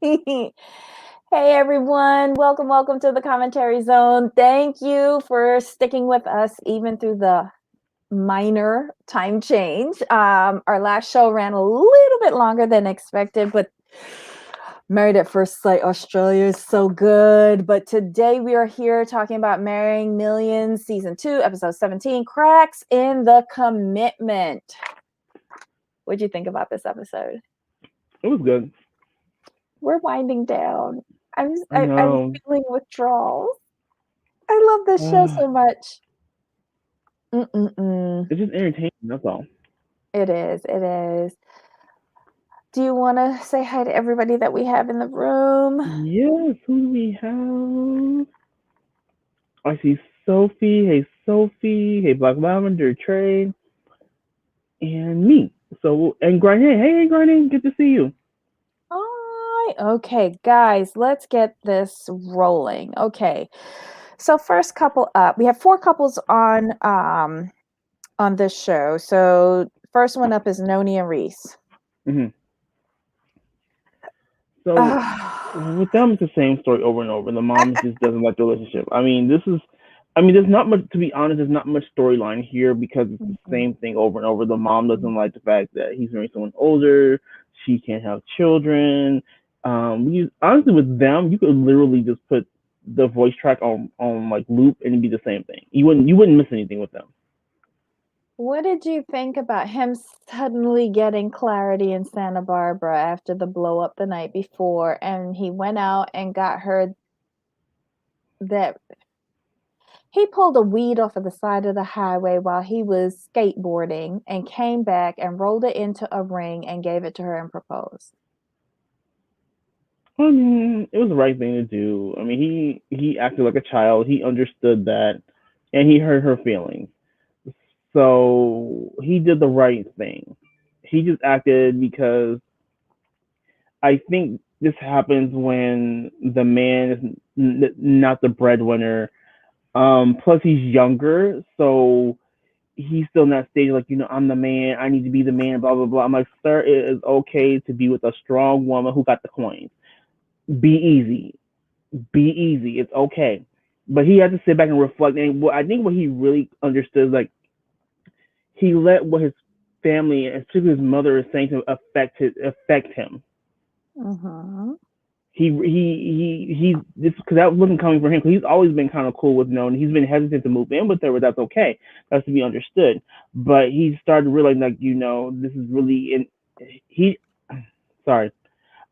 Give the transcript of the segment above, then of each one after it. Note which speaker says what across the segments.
Speaker 1: Hey everyone, welcome to the commentary zone. Thank you for sticking with us even through the minor time change. Our last show ran a little bit longer than expected, but Married at First Sight Australia is so good. But today we are here talking about Marrying Millions, Season 2, Episode 17, Cracks in the Commitment. What'd you think about this episode?
Speaker 2: It was good.
Speaker 1: We're winding down.
Speaker 2: I
Speaker 1: I'm
Speaker 2: know.
Speaker 1: feeling withdrawals. I love this show so much. Mm-mm-mm.
Speaker 2: It's just entertaining. That's all.
Speaker 1: It is. It is. Do you want to say hi to everybody that we have in the room?
Speaker 2: Yes. Who do we have? I see Sophie. Hey, Sophie. Hey, Black Lavender, Trey, and me. So and Granny. Hey, Granny. Good to see you.
Speaker 1: Hi. Okay, guys, let's get this rolling. Okay. So first couple up. We have four couples on this show. So first one up is Noni and Reese.
Speaker 2: hmm So with them, it's the same story over and over. The mom just doesn't like the relationship. There's not much. To be honest, there's not much storyline here because it's the
Speaker 1: Mhm.
Speaker 2: same thing over and over. The mom doesn't like the fact that he's marrying someone older. She can't have children. Honestly, with them, you could literally just put the voice track on like loop and it'd be the same thing. You wouldn't miss anything with them.
Speaker 1: What did you think about him suddenly getting clarity in Santa Barbara after the blow up the night before? And he went out and got her that he pulled a weed off of the side of the highway while he was skateboarding and came back and rolled it into a ring and gave it to her and proposed.
Speaker 2: It was the right thing to do. He acted like a child. He understood that, and he hurt her feelings. So he did the right thing. He just acted because I think this happens when the man is not the breadwinner. Plus, he's younger, so he's still in that stage like, I'm the man. I need to be the man. Blah blah blah. I'm like, sir, it is okay to be with a strong woman who got the coins. Be easy. Be easy. It's okay. But he had to sit back and reflect. And what I think what he really understood, like he let what his family, and particularly his mother, is saying to affect him.
Speaker 1: Mm-hmm.
Speaker 2: He this because that wasn't coming from him. Because he's always been kind of cool with no, and he's been hesitant to move in with her, but that's okay. That's to be understood. But he started realizing like this is really in he. Sorry,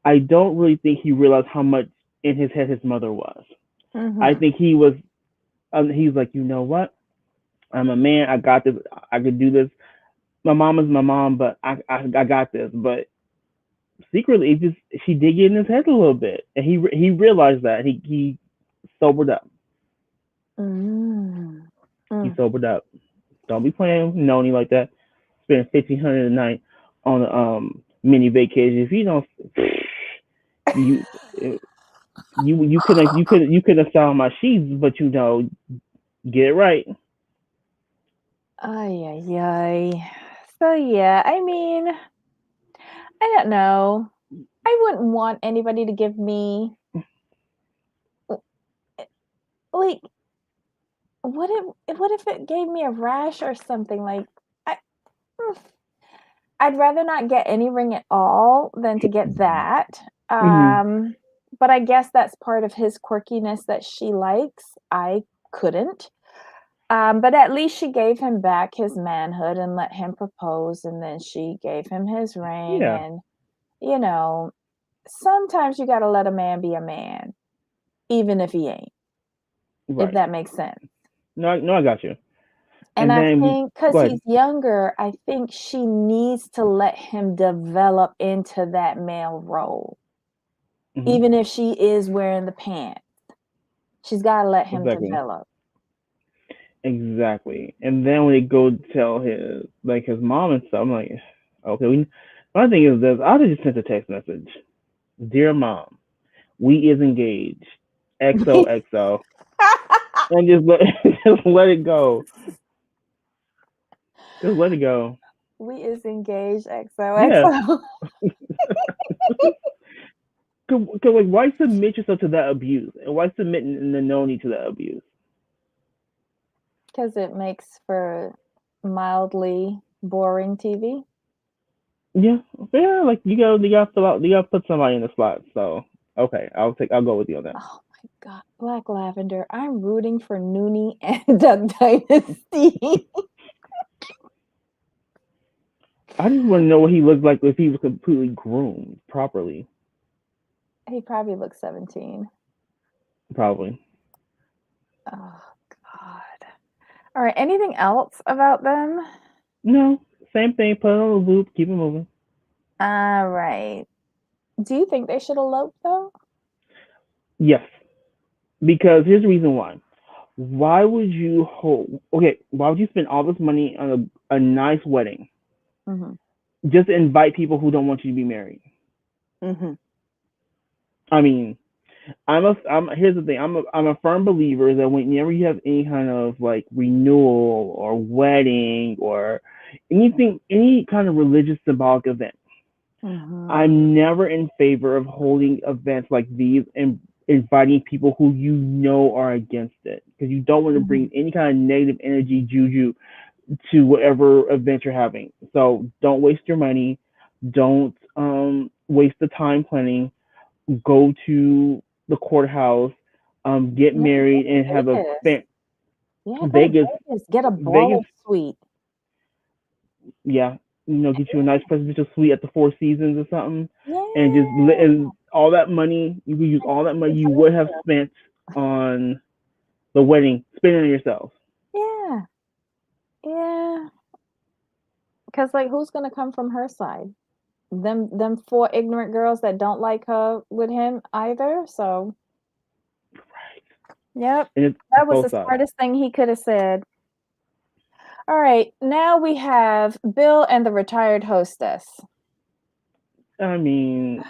Speaker 2: I don't really think he realized how much in his head his mother was. I
Speaker 1: Mm-hmm.
Speaker 2: think he was. He's like, what? I'm a man. I got this. I could do this. My mom is my mom, but I got this. But secretly, she did get in his head a little bit, and he realized that he sobered up.
Speaker 1: Mm-hmm.
Speaker 2: He sobered up. Don't be playing with Noni like that. Spending 1,500 a night on a mini vacation. If you don't, you you could have found my sheets, but get it right.
Speaker 1: Ay, ay, ay. So yeah, I mean, I don't know. I wouldn't want anybody to give me like what if it gave me a rash or something like I mm, I'd rather not get any ring at all than to get that.
Speaker 2: Mm-hmm.
Speaker 1: But I guess that's part of his quirkiness that she likes. I couldn't. But at least she gave him back his manhood and let him propose, and then she gave him his ring.
Speaker 2: Yeah.
Speaker 1: And, you know, sometimes you got to let a man be a man, even if he ain't, if
Speaker 2: Right.
Speaker 1: that makes sense.
Speaker 2: No, no, I got you.
Speaker 1: And
Speaker 2: And
Speaker 1: I
Speaker 2: then
Speaker 1: think because
Speaker 2: go ahead.
Speaker 1: he's younger, I think she needs to let him develop into that male role,
Speaker 2: Mm-hmm.
Speaker 1: even if she is wearing the pants. She's got to let him
Speaker 2: Exactly.
Speaker 1: develop.
Speaker 2: Exactly. And then when they go tell his mom and stuff, I'm like, okay. My thing is this: I just sent a text message, dear mom, we is engaged, XOXO, and just let just let it go. Just let it go.
Speaker 1: We is engaged,
Speaker 2: Yeah.
Speaker 1: XOXO.
Speaker 2: Cause like, why submit yourself to that abuse, and why submit in the noni to that abuse?
Speaker 1: Because it makes for mildly boring TV.
Speaker 2: Yeah, yeah. Like you gotta fill out, you gotta put somebody in the slot. So okay, I'll go with you on that.
Speaker 1: Oh my God, Black Lavender. I'm rooting for Noonie and Duck Dynasty.
Speaker 2: I just want to know what he looked like if he was completely groomed properly.
Speaker 1: He probably looks 17.
Speaker 2: Probably.
Speaker 1: Oh God. All right. Anything else about them?
Speaker 2: No, same thing. Put it on a loop. Keep it moving.
Speaker 1: All right. Do you think they should elope though?
Speaker 2: Yes, because here's the reason why. Why would you hold? Okay, why would you spend all this money on a nice wedding
Speaker 1: Mm-hmm.
Speaker 2: just to invite people who don't want you to be married?
Speaker 1: Mm-hmm.
Speaker 2: I mean, here's the thing. I'm a firm believer that whenever you have any kind of like renewal or wedding or anything, any kind of religious symbolic event,
Speaker 1: Mm-hmm.
Speaker 2: I'm never in favor of holding events like these and inviting people who you know are against it, because you don't want to
Speaker 1: Mm-hmm.
Speaker 2: bring any kind of negative energy juju to whatever event you're having. So don't waste your money. Don't waste the time planning. Go to the courthouse, get
Speaker 1: Yeah, go
Speaker 2: married, and
Speaker 1: to
Speaker 2: have a
Speaker 1: Vegas. Yeah, go to
Speaker 2: Vegas.
Speaker 1: Vegas. Get a
Speaker 2: Vegas,
Speaker 1: baller suite.
Speaker 2: yeah, get you a nice presidential suite at the Four Seasons or something, and just
Speaker 1: Yeah.
Speaker 2: and all that money you could use,
Speaker 1: And
Speaker 2: all that money
Speaker 1: Christy
Speaker 2: you would have
Speaker 1: Felicia.
Speaker 2: spent on the wedding, spend it on yourself.
Speaker 1: Yeah. Yeah. Because like who's gonna come from her side? Them four ignorant girls that don't like her with him either. So yep.
Speaker 2: And it's
Speaker 1: That was
Speaker 2: both
Speaker 1: the
Speaker 2: sides.
Speaker 1: smartest thing he could have said. All right, now we have Bill and the retired hostess.
Speaker 2: I mean,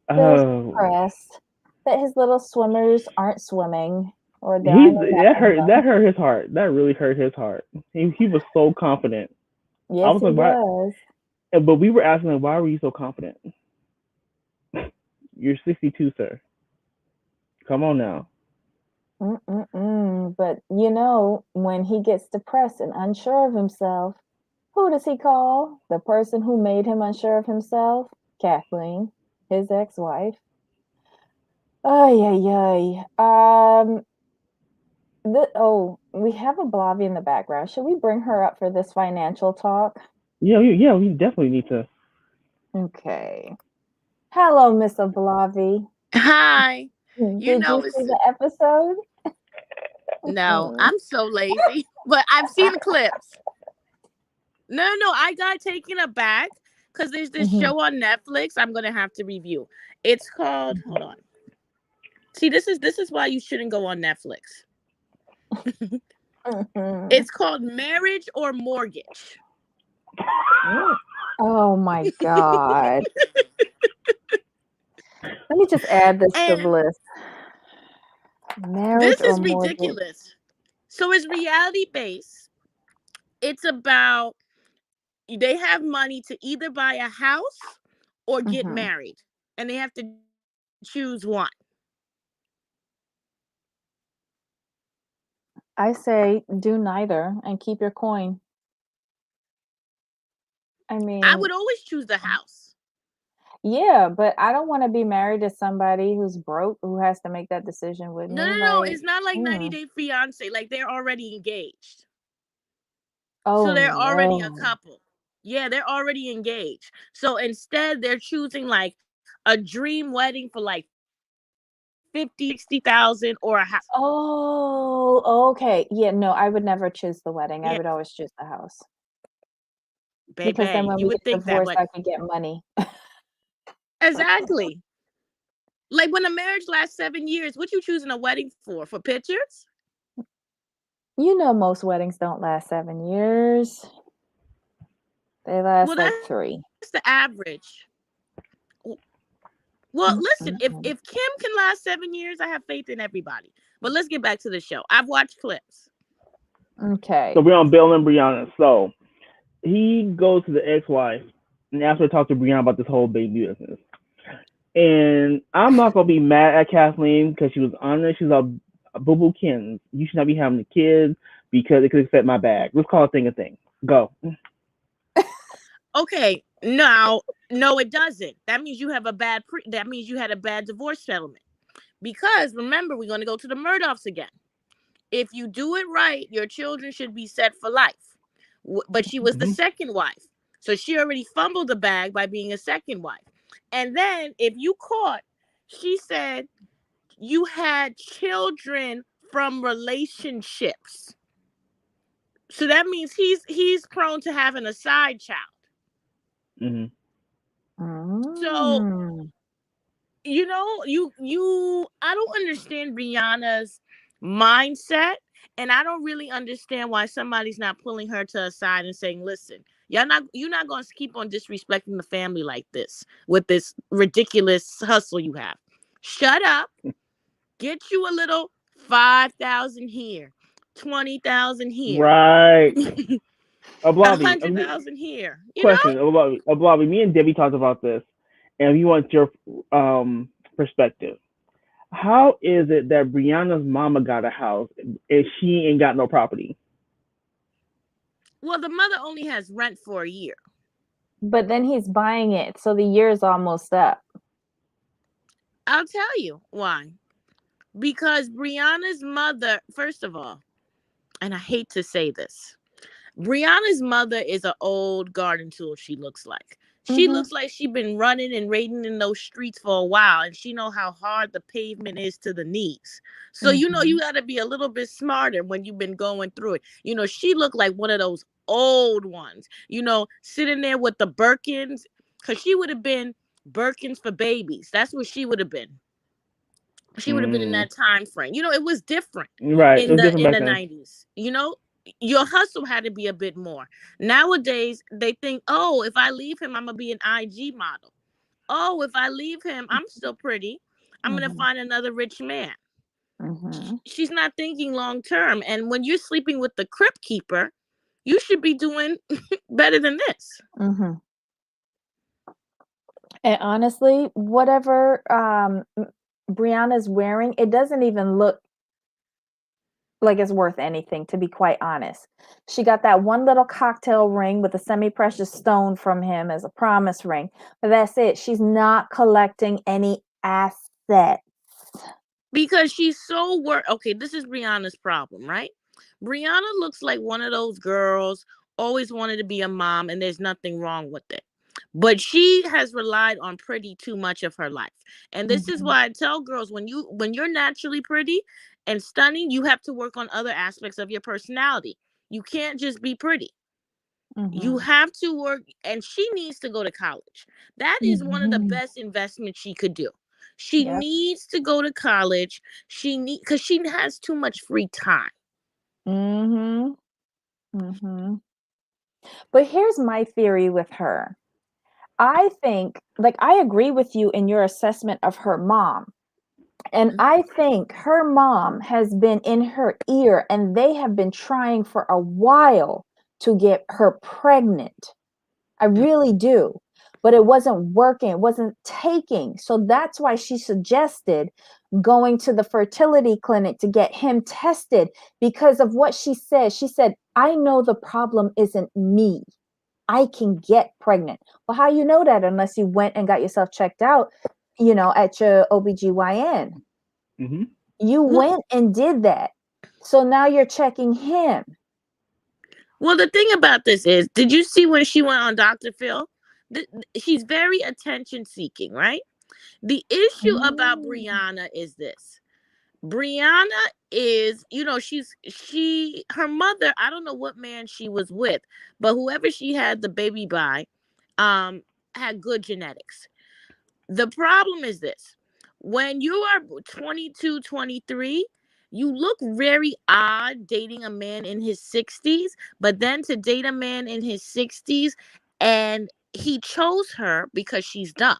Speaker 1: Bill's
Speaker 2: oh,
Speaker 1: depressed that his little swimmers aren't swimming or there
Speaker 2: he's
Speaker 1: aren't enough
Speaker 2: that
Speaker 1: of
Speaker 2: hurt. That
Speaker 1: them.
Speaker 2: hurt his heart. That really hurt his heart. He was so confident. I
Speaker 1: Yes,
Speaker 2: was
Speaker 1: he
Speaker 2: like, why?
Speaker 1: was.
Speaker 2: But we were asking him, why were you so confident? You're 62, sir. Come on now.
Speaker 1: Mm-mm-mm. But when he gets depressed and unsure of himself, who does he call? The person who made him unsure of himself? Kathleen, his ex-wife. Ay, ay, ay. We have a Blavy in the background. Should we bring her up for this financial talk?
Speaker 2: Yeah, we definitely need to.
Speaker 1: Okay. Hello, Miss Blavy.
Speaker 3: Hi. You
Speaker 1: Did you
Speaker 3: know,
Speaker 1: see
Speaker 3: it's
Speaker 1: the episode?
Speaker 3: no, I'm so lazy, but I've seen the clips. No, I got taken aback because there's this
Speaker 1: Mhm,
Speaker 3: show on Netflix I'm gonna have to review. It's called,
Speaker 1: mhm,
Speaker 3: hold on. See, this is why you shouldn't go on Netflix.
Speaker 1: mhm.
Speaker 3: It's called Marriage or Mortgage.
Speaker 1: Oh my God. Let me just add this to the
Speaker 3: And
Speaker 1: list. Marriage
Speaker 3: this
Speaker 1: or
Speaker 3: is
Speaker 1: mortgage?
Speaker 3: ridiculous. So it's reality based. It's about they have money to either buy a house or get
Speaker 1: Mhm.
Speaker 3: married, and they have to choose one.
Speaker 1: I say do neither and keep your coin. I
Speaker 3: I
Speaker 1: mean,
Speaker 3: would always choose the house.
Speaker 1: yeah, but I don't want to be married to somebody who's broke who has to make that decision with
Speaker 3: No,
Speaker 1: me.
Speaker 3: no, no.
Speaker 1: Like,
Speaker 3: It's not like 90
Speaker 1: mm.
Speaker 3: Day Fiance. Like they're already engaged. So
Speaker 1: Oh
Speaker 3: they're already a
Speaker 1: no.
Speaker 3: couple. Yeah, they're already engaged. So instead, they're choosing like a dream wedding for like 50, 60,000 or a house.
Speaker 1: Oh, okay. Yeah, no, I would never choose the wedding. I
Speaker 3: Yeah,
Speaker 1: would always choose the house because then
Speaker 3: baby.
Speaker 1: when
Speaker 3: You
Speaker 1: we
Speaker 3: would
Speaker 1: get
Speaker 3: think that,
Speaker 1: divorced,
Speaker 3: but
Speaker 1: I could get money.
Speaker 3: exactly. Like when a marriage lasts 7 years, what you choosing a wedding for? For pictures?
Speaker 1: Most weddings don't last 7 years. They last
Speaker 3: Well,
Speaker 1: like
Speaker 3: that's the
Speaker 1: 3.
Speaker 3: average. Well, listen, if
Speaker 1: Mm-mm-mm.
Speaker 3: Kim can last 7 years, I have faith in everybody. But let's get back to the show. I've watched clips.
Speaker 2: So
Speaker 1: Okay.
Speaker 2: we're on Bill and Brianna. So he goes to the ex-wife and asks her to talk to Brianna about this whole baby business. And I'm not gonna be mad at Kathleen because she was honest. She's a boo boo kins. You should not be having the kids because it could affect my bag. Let's call a thing a thing. Go.
Speaker 3: Okay, now, no, it doesn't. That means you have a bad that means you had a bad divorce settlement. Because remember, we're going to go to the Murdochs again. If you do it right, your children should be set for life. But she was the
Speaker 2: Hmm.
Speaker 3: second wife. So she already fumbled the bag by being a second wife. And then if you caught, she said you had children from relationships. So that means he's prone to having a side child.
Speaker 2: Hmm.
Speaker 3: So
Speaker 1: Mm.
Speaker 3: you I don't understand Brianna's mindset, and I don't really understand why somebody's not pulling her to a side and saying, listen, you're not going to keep on disrespecting the family like this with this ridiculous hustle you have. Shut up, get you a little 5,000 here, 20,000 here,
Speaker 2: Right.
Speaker 3: a
Speaker 2: Blobby.
Speaker 3: 100,000 here,
Speaker 2: Question. Blobby. Me and Debbie talked about this, and we want your perspective. How is it that Brianna's mama got a house and she ain't got no property?
Speaker 3: Well, the mother only has rent for a year.
Speaker 1: But then he's buying it, so the year's almost up.
Speaker 3: I'll tell you why. Because Brianna's mother, first of all, and I hate to say this, Brianna's mother is an old garden tool. She looks like
Speaker 1: Mhm.
Speaker 3: she been running and raiding in those streets for a while, and she know how hard the pavement is to the knees. So you
Speaker 1: Mhm.
Speaker 3: got to be a little bit smarter when you've been going through it. She looked like one of those old ones. Sitting there with the Birkins, because she would have been Birkins for babies. That's what she would have been. She would have been in
Speaker 2: Mm,
Speaker 3: that time frame. It was different
Speaker 2: right. It
Speaker 3: in
Speaker 2: was
Speaker 3: the
Speaker 2: different
Speaker 3: in
Speaker 2: back
Speaker 3: the
Speaker 2: then.
Speaker 3: 90s. Your hustle had to be a bit more. Nowadays, they think, oh, if I leave him, I'm gonna be an IG model. Oh, if I leave him, I'm still pretty. I'm gonna
Speaker 1: Mhm.
Speaker 3: find another rich man.
Speaker 1: Mhm.
Speaker 3: She's not thinking long term. And when you're sleeping with the crypt keeper, you should be doing better than this.
Speaker 1: Mhm. And honestly, whatever Brianna's wearing, it doesn't even look like it's worth anything, to be quite honest. She got that one little cocktail ring with a semi-precious stone from him as a promise ring, but that's it. She's not collecting any assets.
Speaker 3: Because she's so worried. Okay, this is Brianna's problem, right? Brianna looks like one of those girls always wanted to be a mom, and there's nothing wrong with it. But she has relied on pretty too much of her life. And this is
Speaker 1: Mhm.
Speaker 3: why I tell girls, when you're naturally pretty and stunning, you have to work on other aspects of your personality. You can't just be pretty. You
Speaker 1: Mhm.
Speaker 3: have to work, and she needs to go to college. That is one of the
Speaker 1: Mhm.
Speaker 3: best investments she could do. She
Speaker 1: Yep.
Speaker 3: needs to go to college. Because she has too much free time.
Speaker 1: Mhm. Mhm. But here's my theory with her. I think, like, I agree with you in your assessment of her mom. And I think her mom has been in her ear and they have been trying for a while to get her pregnant. I really do. But it wasn't working, it wasn't taking. So that's why she suggested going to the fertility clinic to get him tested because of what she said. She said, I know the problem isn't me. I can get pregnant. Well, how you know that unless you went and got yourself checked out, at your OBGYN?
Speaker 2: Hmm.
Speaker 1: You
Speaker 3: Well,
Speaker 1: went and did that. So now you're checking him.
Speaker 3: well, the thing about this is, did you see when she went on Dr. Phil? She's very attention seeking, right? The issue about
Speaker 1: Mm.
Speaker 3: Brianna is this. Brianna is, her mother, I don't know what man she was with, but whoever she had the baby by, um, had good genetics. The problem is this. When you are 22, 23, you look very odd dating a man in his 60s, but then to date a man in his 60s, and he chose her because she's dumb.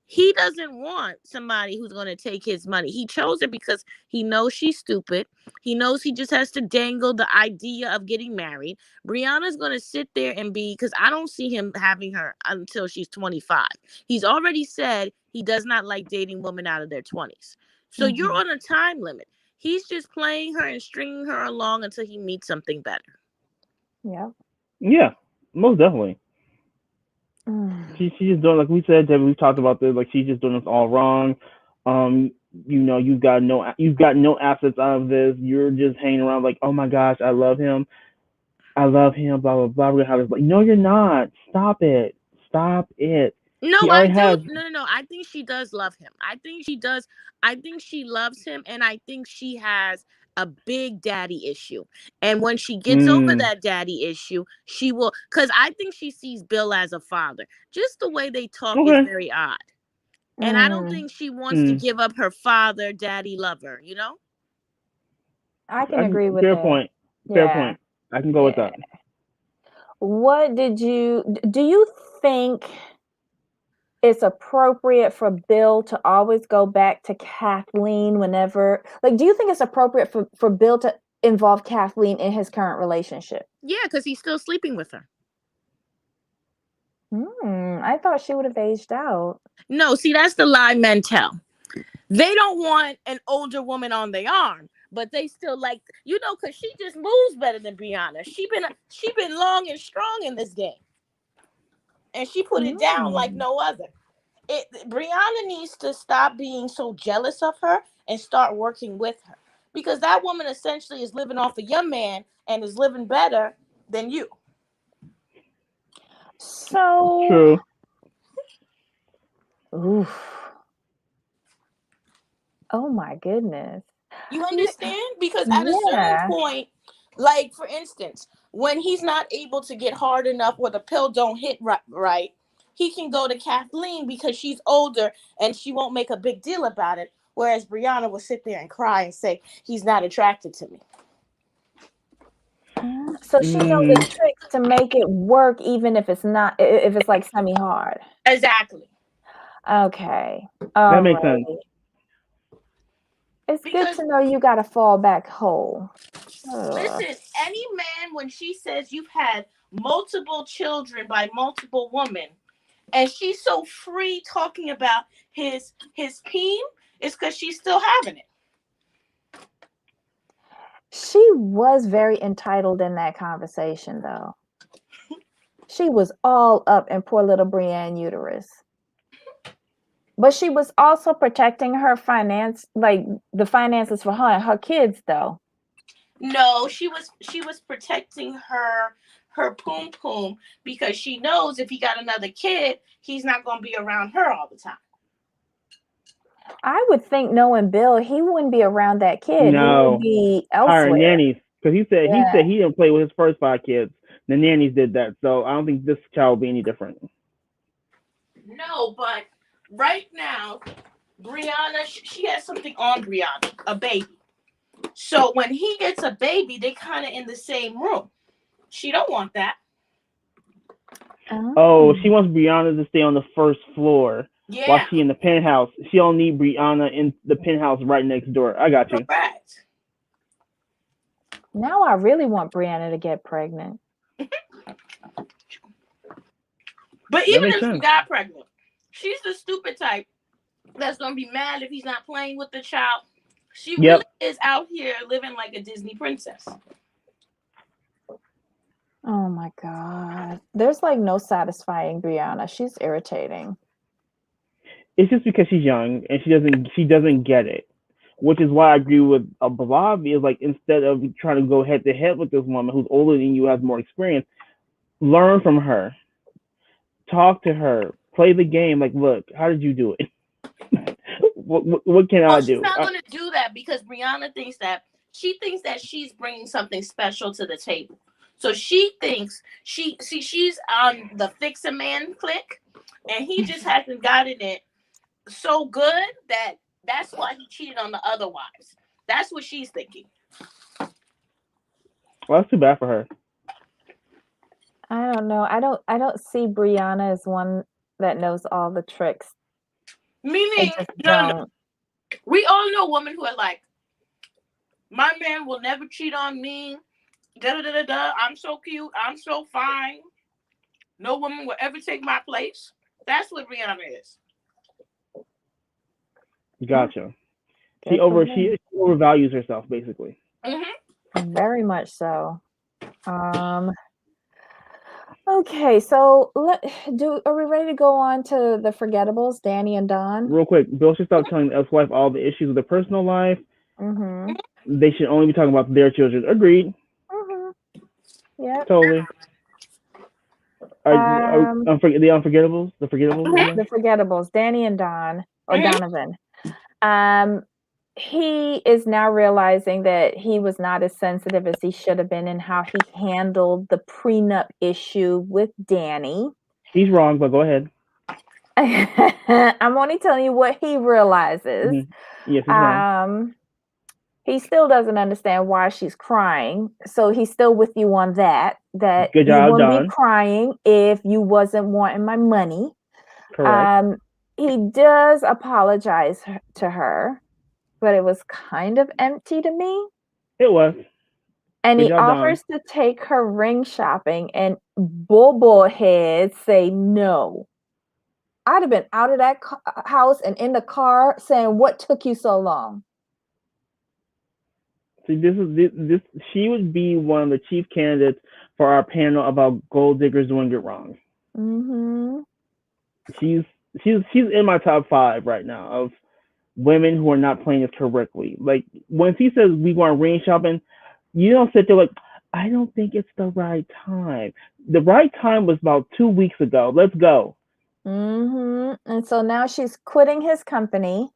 Speaker 3: He doesn't want somebody who's going to take his money. He chose her because he knows she's stupid. He knows he just has to dangle the idea of getting married. Brianna's going to sit there and because I don't see him having her until she's 25. He's already said He does not like dating women out of their 20s. So you're
Speaker 1: Mhm.
Speaker 3: on a time limit. He's just playing her and stringing her along until he meets something better.
Speaker 1: Yep.
Speaker 2: Yeah, most definitely.
Speaker 1: Mm.
Speaker 2: She's just doing, like we said, Debbie. We've talked about this. Like, she's just doing this all wrong. Um, you've got no assets out of this. You're just hanging around like, oh my gosh, I love him. I love him. Blah blah blah. We're gonna have this. Like, no, you're not. Stop it. Stop it.
Speaker 3: No,
Speaker 2: He
Speaker 3: I
Speaker 2: already
Speaker 3: do.
Speaker 2: has.
Speaker 3: No. I think she does love him. I think she does. I think she loves him, and I think she has a big daddy issue. And when she gets over
Speaker 2: Mm,
Speaker 3: that daddy issue, she will. Because I think she sees Bill as a father. Just the way they talk is
Speaker 2: okay.
Speaker 3: very odd. And I don't
Speaker 1: Mm.
Speaker 3: think she wants to
Speaker 2: Mm,
Speaker 3: give up her father, daddy lover, you know?
Speaker 1: I can agree with
Speaker 2: fair
Speaker 1: that.
Speaker 2: point. Fair
Speaker 1: Yeah.
Speaker 2: point. I can go with
Speaker 1: Yeah.
Speaker 2: that.
Speaker 1: What do you think it's appropriate for Bill to always go back to Kathleen whenever, like, do you think it's appropriate for Bill to involve Kathleen in his current relationship?
Speaker 3: Yeah, because he's still sleeping with her.
Speaker 1: I thought she would have aged out.
Speaker 3: No, see, that's the lie men tell. They don't want an older woman on their arm, but they still like, because she just moves better than Brianna. She been long and strong in this game, and she put it down like
Speaker 1: Mm.
Speaker 3: no other. Brianna needs to stop being so jealous of her and start working with her, because that woman essentially is living off a young man and is living better than you.
Speaker 1: So,
Speaker 2: True.
Speaker 1: oof. Oh my goodness.
Speaker 3: You
Speaker 1: You,
Speaker 3: understand? Because at a certain
Speaker 1: yeah.
Speaker 3: point, like for instance, when he's not able to get hard enough where the pill don't hit right, he can go to Kathleen because she's older and she won't make a big deal about it. Whereas Brianna will sit there and cry and say, he's not attracted to me.
Speaker 1: So she know the
Speaker 2: Mm,
Speaker 1: tricks to make it work, even if it's not, if it's like semi hard.
Speaker 3: Exactly.
Speaker 1: Okay.
Speaker 2: that
Speaker 1: All
Speaker 2: makes sense.
Speaker 1: right. It's good
Speaker 3: Because
Speaker 1: to know you got to fall back whole. Ugh.
Speaker 3: listen, any man, when she says you've had multiple children by multiple women, and she's so free talking about his peen, it's because she's still having it.
Speaker 1: She was very entitled in that conversation, though. She was all up in poor little Brienne uterus. But she was also protecting her finance, like the finances for her and her kids, though.
Speaker 3: No, she was protecting her poom poom because she knows if he got another kid, he's not gonna be around her all the time.
Speaker 1: I would think, knowing Bill, he wouldn't be around that kid. He would
Speaker 2: No,
Speaker 1: be
Speaker 2: hire
Speaker 1: elsewhere.
Speaker 2: nannies because he said
Speaker 1: Yeah.
Speaker 2: he didn't play with his first 5 kids. The nannies did that, so I don't think this child will be any different.
Speaker 3: No, but right now, Brianna, she has something on Brianna, a baby. So when he gets a baby, they kind of in the same room. She don't want that.
Speaker 2: Oh,
Speaker 1: Oh.
Speaker 2: she wants Brianna to stay on the first floor while
Speaker 3: Yeah,
Speaker 2: she in the penthouse. She don't need Brianna in the penthouse right next door. I got you.
Speaker 3: correct.
Speaker 1: Now I really want Brianna to get pregnant.
Speaker 3: But
Speaker 2: That
Speaker 3: even
Speaker 2: makes
Speaker 3: if she
Speaker 2: sense.
Speaker 3: got pregnant, she's the stupid type that's gonna be mad if he's not playing with the child. She really
Speaker 2: Yep.
Speaker 3: is out here living like a Disney princess.
Speaker 1: Oh my God. There's like no satisfying Brianna. She's irritating.
Speaker 2: It's just because she's young and she doesn't get it. Which is why I agree with Balabi is like, instead of trying to go head to head with this woman who's older than you, has more experience, learn from her, talk to her, play the game. Like, look, how did you do it? what can
Speaker 3: Well,
Speaker 2: I
Speaker 3: she's
Speaker 2: do?
Speaker 3: not gonna do that because Brianna thinks that she's bringing something special to the table. So she thinks she's on the fix a man click, and he just hasn't gotten it so good that that's why he cheated on the other wives. That's what she's thinking.
Speaker 2: Well, that's too bad for her.
Speaker 1: I don't know. I don't see Brianna as one that knows all the tricks. I
Speaker 3: Meaning,
Speaker 1: just
Speaker 3: no.
Speaker 1: don't.
Speaker 3: We all know women who are like, my man will never cheat on me. Da da da da da. I'm so cute. I'm so fine. No woman will ever take my place. That's what Rihanna is.
Speaker 2: Gotcha. She
Speaker 1: Good for her.
Speaker 2: overvalues herself basically.
Speaker 1: Very much so. Okay, so are we ready to go on to the forgettables, Danny and Don?
Speaker 2: Real quick, Bill should stop telling the ex-wife all the issues with their personal life.
Speaker 1: Mm-hmm.
Speaker 2: They should only be talking about their children. Agreed.
Speaker 1: Mm-hmm. Yep.
Speaker 2: Totally. The unforgettables? The forgettables again?
Speaker 1: The forgettables, Danny and Don, or Donovan. He is now realizing that he was not as sensitive as he should have been in how he handled the prenup issue with Danny.
Speaker 2: He's wrong, but go ahead.
Speaker 1: I'm only telling you what he realizes.
Speaker 2: Yes, he's wrong.
Speaker 1: He still doesn't understand why she's crying, so he's still with you on that. That
Speaker 2: Good
Speaker 1: you
Speaker 2: job,
Speaker 1: wouldn't
Speaker 2: Don.
Speaker 1: be crying if you wasn't wanting my money.
Speaker 2: Correct.
Speaker 1: He does apologize to her, but it was kind of empty to me.
Speaker 2: It was.
Speaker 1: And
Speaker 2: Good
Speaker 1: he
Speaker 2: job,
Speaker 1: offers
Speaker 2: Don.
Speaker 1: to take her ring shopping, and Bobo heads say no. I'd have been out of that house and in the car saying, "What took you so long?"
Speaker 2: See, this. She would be one of the chief candidates for our panel about gold diggers doing it wrong.
Speaker 1: Mm-hmm.
Speaker 2: She's in my top 5 right now of women who are not playing this correctly. Like when he says we going ring shopping, you don't sit there like, I don't think it's the right time. The right time was about 2 weeks ago. Let's go.
Speaker 1: Mm-hmm. And so now she's quitting his company.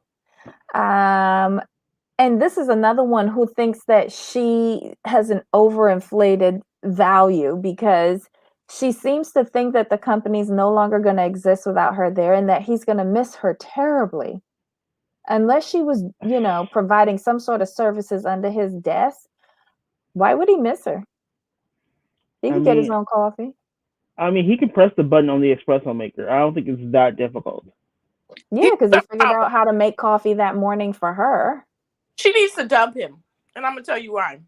Speaker 1: And this is another one who thinks that she has an overinflated value because she seems to think that the company's no longer going to exist without her there and that he's going to miss her terribly. Unless she was, providing some sort of services under his desk, why would he miss her? He can get his own coffee.
Speaker 2: I mean, he can press the button on the espresso maker. I don't think it's that difficult.
Speaker 1: Yeah, because he figured out how to make coffee that morning for her.
Speaker 3: She needs to dump him. And I'm going to tell you why.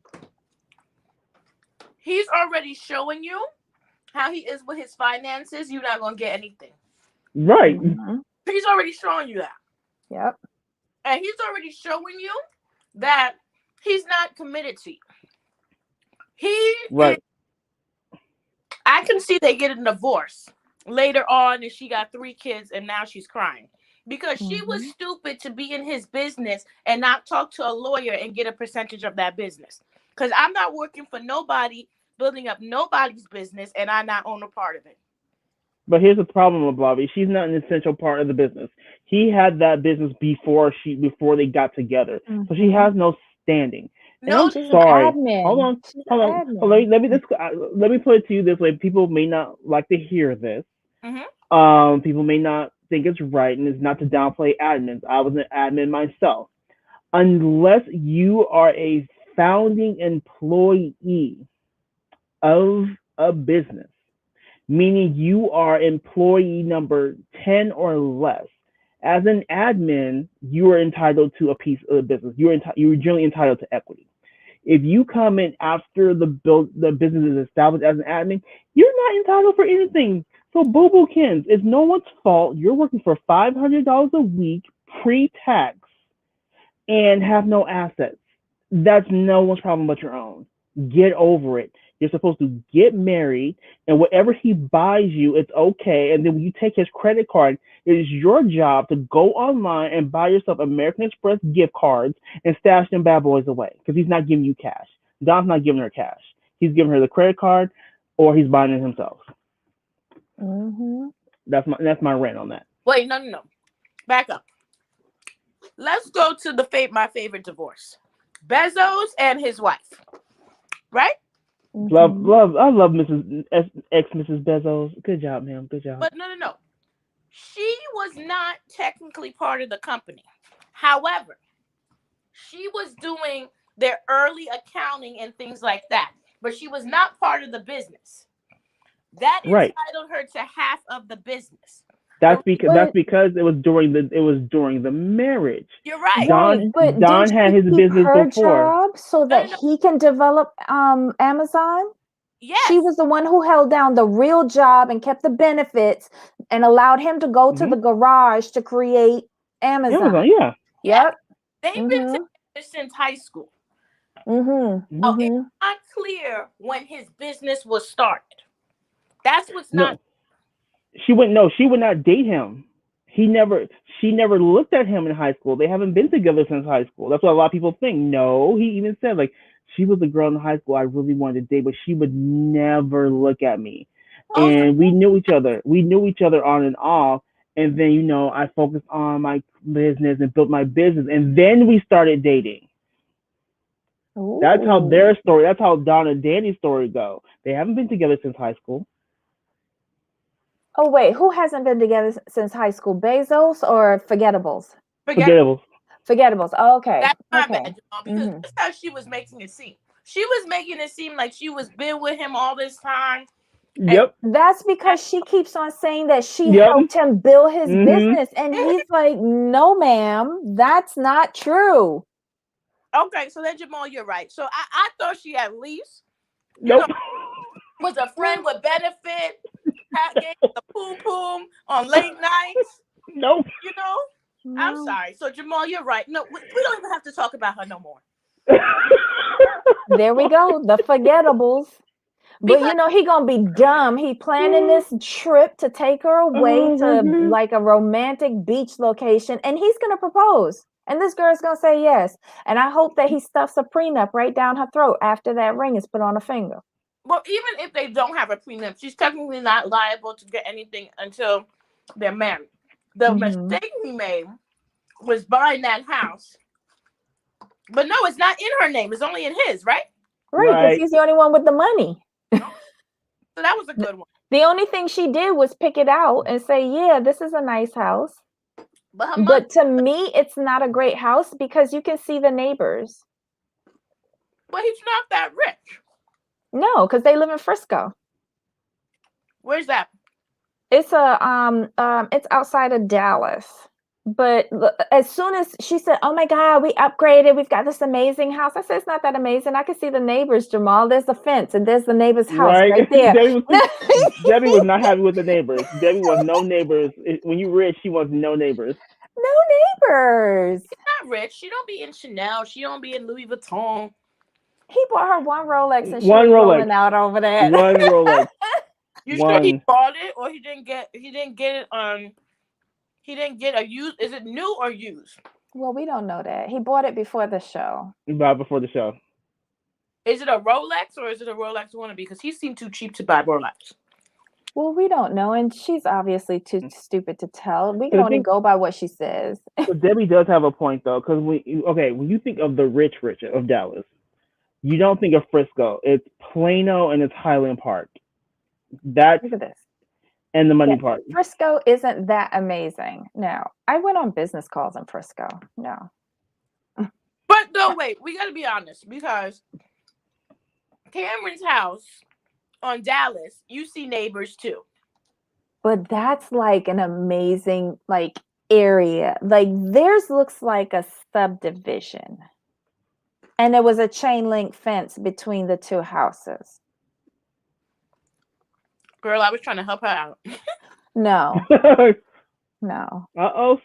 Speaker 3: He's already showing you how he is with his finances. You're not going to get anything.
Speaker 2: Right.
Speaker 1: Mm-hmm.
Speaker 3: He's already showing you that.
Speaker 1: Yep.
Speaker 3: And he's already showing you that he's not committed to you.
Speaker 2: Right.
Speaker 3: I can see they get a divorce later on and she got 3 kids and now she's crying. Because she was stupid to be in his business and not talk to a lawyer and get a percentage of that business. Because I'm not working for nobody, building up nobody's business, and I not own a part of it.
Speaker 2: But here's the problem with Bobby. She's not an essential part of the business. He had that business before they got together. So she has no standing.
Speaker 1: No,
Speaker 2: I'm
Speaker 1: she's
Speaker 2: sorry.
Speaker 1: an admin.
Speaker 2: Hold on. Let me put it to you this way. People may not like to hear this. People may not think it's right, and it's not to downplay admins. I was an admin myself. Unless you are a founding employee of a business, meaning you are employee number 10 or less, as an admin, you are entitled to a piece of the business. You're generally entitled to equity. If you come in after the business is established as an admin, you're not entitled for anything. So boo-boo kins, it's no one's fault. You're working for $500 a week pre-tax and have no assets. That's no one's problem but your own. Get over it. You're supposed to get married, and whatever he buys you, it's okay. And then when you take his credit card, it is your job to go online and buy yourself American Express gift cards and stash them bad boys away because he's not giving you cash. Don's not giving her cash. He's giving her the credit card, or he's buying it himself. That's my rant on that.
Speaker 3: Wait, no. Back up. Let's go to my favorite divorce. Bezos and his wife. Right?
Speaker 2: Love. I love Mrs. Bezos. Good job, ma'am. Good job.
Speaker 3: But no. She was not technically part of the company. However, she was doing their early accounting and things like that. But she was not part of the business. That entitled her to half of the business.
Speaker 2: That's because it was during the marriage.
Speaker 3: You're right.
Speaker 2: Don had his business
Speaker 1: her
Speaker 2: before.
Speaker 1: Job so that he can develop Amazon.
Speaker 3: Yes.
Speaker 1: She was the one who held down the real job and kept the benefits and allowed him to go to the garage to create Amazon.
Speaker 2: Yeah.
Speaker 1: Yep.
Speaker 3: They've been together since high school.
Speaker 1: Mm-hmm.
Speaker 3: Oh, it's
Speaker 1: Mm-hmm.
Speaker 3: not clear when his business was started. That's what's not.
Speaker 2: No, she wouldn't. No, she would not date him. He never. She never looked at him in high school. They haven't been together since high school. That's what a lot of people think. No, he even said like she was a girl in high school I really wanted to date, but she would never look at me.
Speaker 3: Oh, so,
Speaker 2: And we knew each other. We knew each other on and off. And then I focused on my business and built my business, and then we started dating. That's how
Speaker 1: Ooh.
Speaker 2: their story. That's how Don and Danny's story go. They haven't been together since high school.
Speaker 1: Oh wait, who hasn't been together since high school? Bezos or Forgettables?
Speaker 3: forgettable.
Speaker 2: Forgettable.
Speaker 1: Forgettables. Oh, okay.
Speaker 3: That's my
Speaker 1: Okay.
Speaker 3: bad, Jamal, because
Speaker 1: Mm-hmm.
Speaker 3: that's how she was making it seem. She was making it seem like she was been with him all this time. And
Speaker 2: Yep.
Speaker 1: That's because she keeps on saying that she
Speaker 2: Yep.
Speaker 1: helped him build his
Speaker 2: Mhm.
Speaker 1: business. And he's like, no, ma'am, that's not true.
Speaker 3: okay, so then Jamal, you're right. So I thought she at least, you know,
Speaker 2: Nope.
Speaker 3: was a friend with benefit, gave the poom poom on late nights.
Speaker 2: Nope.
Speaker 3: You know, I'm
Speaker 1: No.
Speaker 3: sorry. So Jamal, you're right. No, we don't even have to talk about her no more.
Speaker 1: There we go. The Forgettables. But
Speaker 3: Because
Speaker 1: he gonna be dumb. He planning this trip to take her away
Speaker 2: Oh my
Speaker 1: to
Speaker 2: god.
Speaker 1: like a romantic beach location, and he's gonna propose. And this girl's gonna say yes. And I hope that he stuffs a prenup right down her throat after that ring is put on her finger.
Speaker 3: well, even if they don't have a prenup, she's technically not liable to get anything until they're married. The
Speaker 1: Mm-hmm.
Speaker 3: mistake he made was buying that house. But no, it's not in her name. It's only in his, right?
Speaker 1: Right, because
Speaker 2: Right.
Speaker 1: he's the only one with the money.
Speaker 3: So that was a good one.
Speaker 1: The only thing she did was pick it out and say, yeah, this is a nice house.
Speaker 3: But her mother,
Speaker 1: But to me, it's not a great house because you can see the neighbors.
Speaker 3: but he's not that rich.
Speaker 1: No, because they live in Frisco.
Speaker 3: Where's that?
Speaker 1: It's it's outside of Dallas. But as soon as she said, "Oh my God, we upgraded. We've got this amazing house," I said, "It's not that amazing. I can see the neighbors, Jamal. There's the fence, and there's the neighbor's house
Speaker 2: Right.
Speaker 1: right there."
Speaker 2: Debbie was not happy with the neighbors. Debbie wants no neighbors. When you rich, she wants no neighbors.
Speaker 1: No neighbors.
Speaker 3: Not rich. She don't be in Chanel. She don't be in Louis Vuitton.
Speaker 1: He bought her one Rolex, and she
Speaker 2: One
Speaker 1: was
Speaker 2: Rolex.
Speaker 1: rolling out over that.
Speaker 2: One Rolex.
Speaker 3: You sure he
Speaker 2: One.
Speaker 3: bought it or he didn't get it he didn't get a used, is it new or used?
Speaker 1: Well, we don't know that. He bought it before the show.
Speaker 2: About before the show.
Speaker 3: Is it a Rolex or is it a Rolex wannabe? Because he seemed too cheap to buy Rolex.
Speaker 1: Well, we don't know, and she's obviously too stupid to tell. We can
Speaker 2: So I
Speaker 1: only
Speaker 2: think
Speaker 1: go by what she says.
Speaker 2: so Debbie does have a point though, because when you think of the rich of Dallas, you don't think of Frisco. It's Plano and it's Highland Park. That's
Speaker 1: Look at this.
Speaker 2: and the money
Speaker 1: Yeah,
Speaker 2: part.
Speaker 1: Frisco isn't that amazing. No, I went on business calls in Frisco. No.
Speaker 3: But no, wait, we gotta be honest because Cameron's house on Dallas, you see neighbors too.
Speaker 1: But that's like an amazing like area. Like theirs looks like a subdivision. And there was a chain link fence between the two houses.
Speaker 3: Girl, I was trying to help her out.
Speaker 1: No. No.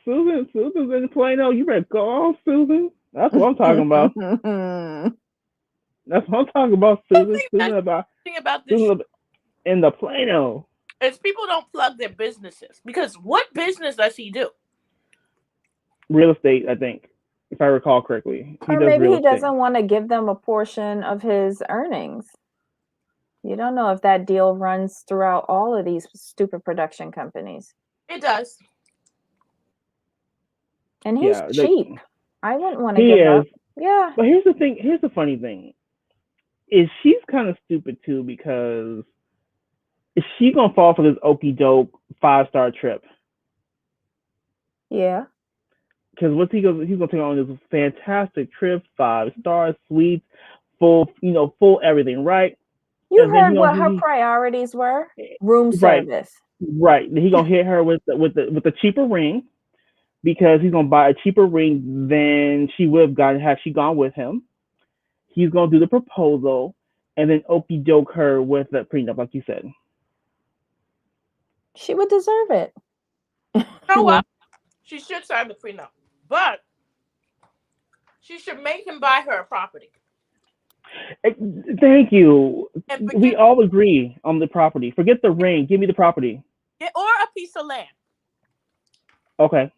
Speaker 2: Susan's in Plano. You better go on, Susan. That's what I'm talking about. That's what I'm talking about, Susan.
Speaker 3: The thing about this
Speaker 2: Susan in the Plano.
Speaker 3: is people don't plug their businesses because what business does he do?
Speaker 2: Real estate, I think, if I recall correctly.
Speaker 1: Or maybe he doesn't want to give them a portion of his earnings. You don't know if that deal runs throughout all of these stupid production companies.
Speaker 3: It does.
Speaker 1: And he's cheap. I wouldn't want to
Speaker 2: give
Speaker 1: up. Yeah.
Speaker 2: But here's the thing. Here's the funny thing. Is she's kind of stupid too because is she gonna fall for this okie doke 5-star trip?
Speaker 1: Yeah.
Speaker 2: Because what's he's gonna take on this fantastic trip, 5-star suites, full everything, right?
Speaker 1: You heard what her priorities were? Room service.
Speaker 2: Right. He gonna hit her with the cheaper ring because he's gonna buy a cheaper ring than she would have gotten had she gone with him. He's gonna do the proposal and then okie doke her with the prenup, like you said.
Speaker 1: She would deserve it.
Speaker 3: You know what? She should sign the prenup. But She should make him buy her a property.
Speaker 2: Thank you.
Speaker 3: And
Speaker 2: We all agree on the property. Forget the ring. Give me the property.
Speaker 3: or a piece of land.
Speaker 2: Okay.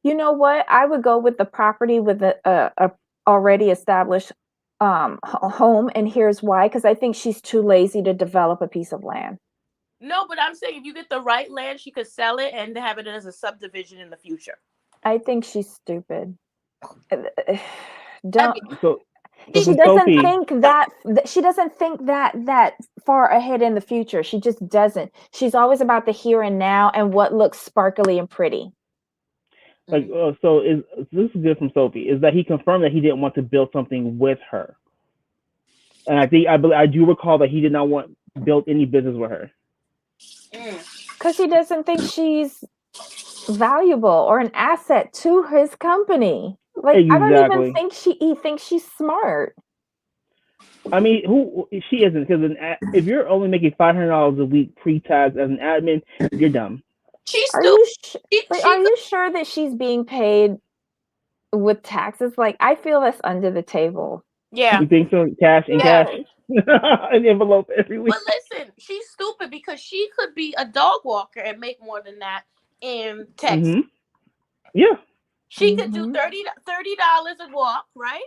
Speaker 1: You know what? I would go with the property with a already established home, and here's why. Because I think she's too lazy to develop a piece of land.
Speaker 3: No, but I'm saying if you get the right land, she could sell it and have it as a subdivision in the future.
Speaker 1: I think she's stupid.
Speaker 3: I mean,
Speaker 2: So
Speaker 1: She
Speaker 2: from
Speaker 1: doesn't
Speaker 2: Sophie,
Speaker 1: think that she doesn't think that far ahead in the future. She just doesn't. She's always about the here and now and what looks sparkly and pretty.
Speaker 2: like, so is this is good from Sophie? Is that he confirmed that he didn't want to build something with her, and I do recall that he did not want to build any business with her.
Speaker 1: Because he doesn't think she's valuable or an asset to his company. Like, I don't even
Speaker 2: Exactly.
Speaker 1: think he thinks she's smart.
Speaker 2: I mean, who she isn't, because if you're only making $500 a week pre-tax as an admin, you're dumb.
Speaker 3: She's
Speaker 1: Are
Speaker 3: stupid.
Speaker 1: you are you sure that she's being paid with taxes? Like, I feel that's under the table.
Speaker 3: Yeah.
Speaker 2: You think so? Cash and cash in the envelope every week.
Speaker 3: But listen, she's stupid because she could be a dog walker and make more than that in Texas.
Speaker 2: Mm-hmm. Yeah.
Speaker 3: She could do $30 a walk, right?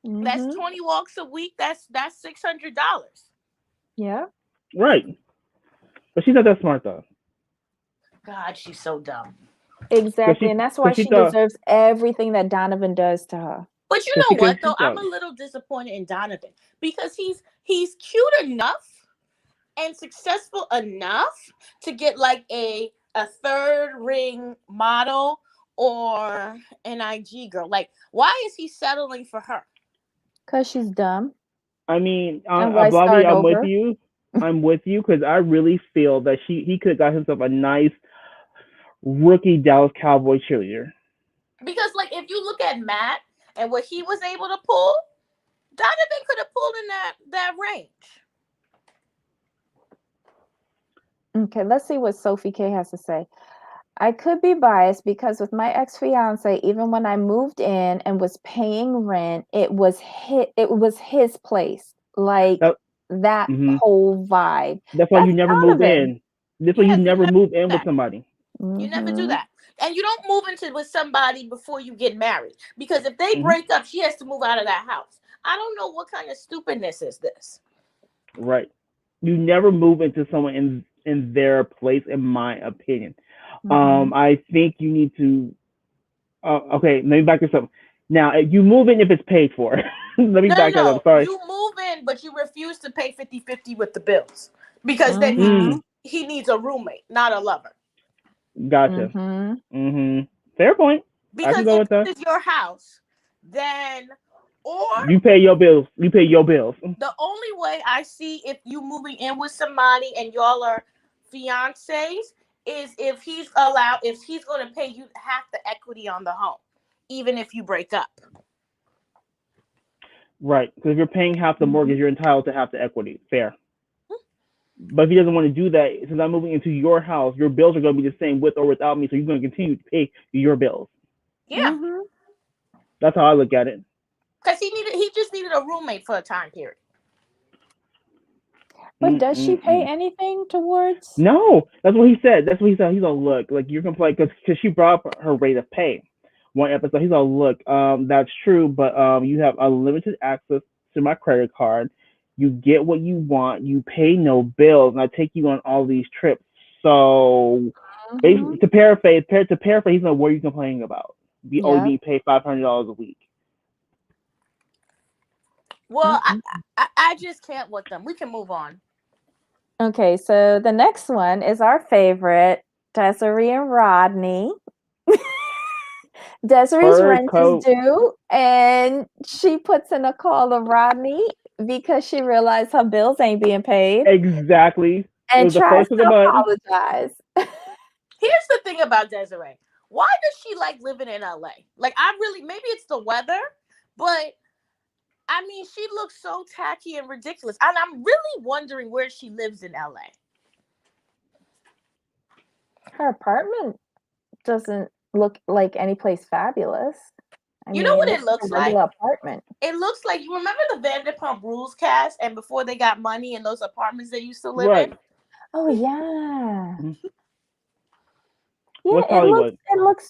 Speaker 1: Mm-hmm.
Speaker 3: That's 20 walks a week. That's $600.
Speaker 1: Yeah.
Speaker 2: Right. But she's not that smart though.
Speaker 3: God, she's so dumb.
Speaker 1: Exactly, and that's why she deserves everything that Donovan does to her.
Speaker 3: But you know what, though? I'm a little disappointed in Donovan because he's cute enough and successful enough to get like a third ring model or an IG girl. Like, why is he settling for her?
Speaker 1: Because she's dumb.
Speaker 2: I mean, Bobby, I'm with you. I'm with you because I really feel that he could have got himself a nice rookie Dallas Cowboy cheerleader.
Speaker 3: Because, like, if you look at Matt and what he was able to pull, Donovan could have pulled in that range.
Speaker 1: Okay, let's see what Sophie K has to say. I could be biased because with my ex-fiance, even when I moved in and was paying rent, it was his place. Like that whole vibe.
Speaker 2: That's why you never move in. That's why you never move in with somebody.
Speaker 3: You never do that. And you don't move into with somebody before you get married. Because if they break up, she has to move out of that house. I don't know what kind of stupidness is this.
Speaker 2: Right. You never move into someone in their place, in my opinion. I think you need to okay, let me back this up. Now, you move in if it's paid for. Let me back that up. Sorry.
Speaker 3: You move in, but you refuse to pay 50-50 with the bills. Because then he needs a roommate, not a lover.
Speaker 2: Gotcha. Fair point.
Speaker 3: Because if this is your house, then
Speaker 2: you pay your bills. You pay your bills.
Speaker 3: The only way I see if you moving in with somebody and y'all are fiancés is if he's going to pay you half the equity on the home, even if you break up.
Speaker 2: Right, because if you're paying half the mortgage, you're entitled to half the equity. Fair. But if he doesn't want to do that, since I'm moving into your house, your bills are going to be the same with or without me, so you're going to continue to pay your bills.
Speaker 3: Yeah.
Speaker 2: That's how I look at it.
Speaker 3: Because he just needed a roommate for a time period.
Speaker 1: But does she pay anything towards?
Speaker 2: No, that's what he said. That's what he said. He's all, look, like you're complaining because she brought up her rate of pay one episode. He's all, look, that's true, but you have unlimited access to my credit card. You get what you want. You pay no bills, and I take you on all these trips. So, basically, to paraphrase, he's like, what are you complaining about? You only need to pay $500 a week.
Speaker 3: Well, I just can't with them. We can move on.
Speaker 1: Okay, so the next one is our favorite, Desiree and Rodney. Desiree's rent is due, and she puts in a call to Rodney because she realized her bills ain't being paid.
Speaker 2: Exactly.
Speaker 1: And tries to apologize.
Speaker 3: Here's the thing about Desiree. Why does she like living in LA? Like, maybe it's the weather, but I mean, she looks so tacky and ridiculous. And I'm really wondering where she lives in LA.
Speaker 1: Her apartment doesn't look like any place fabulous. I
Speaker 3: You know
Speaker 1: mean, it
Speaker 3: what
Speaker 1: looks
Speaker 3: it
Speaker 1: like a
Speaker 3: looks like?
Speaker 1: regular apartment.
Speaker 3: It looks like, you remember the Vanderpump Rules cast, and before they got money in those apartments they used to live in?
Speaker 2: Right.
Speaker 1: Oh yeah.
Speaker 2: West
Speaker 1: Yeah,
Speaker 2: Hollywood.
Speaker 1: it looks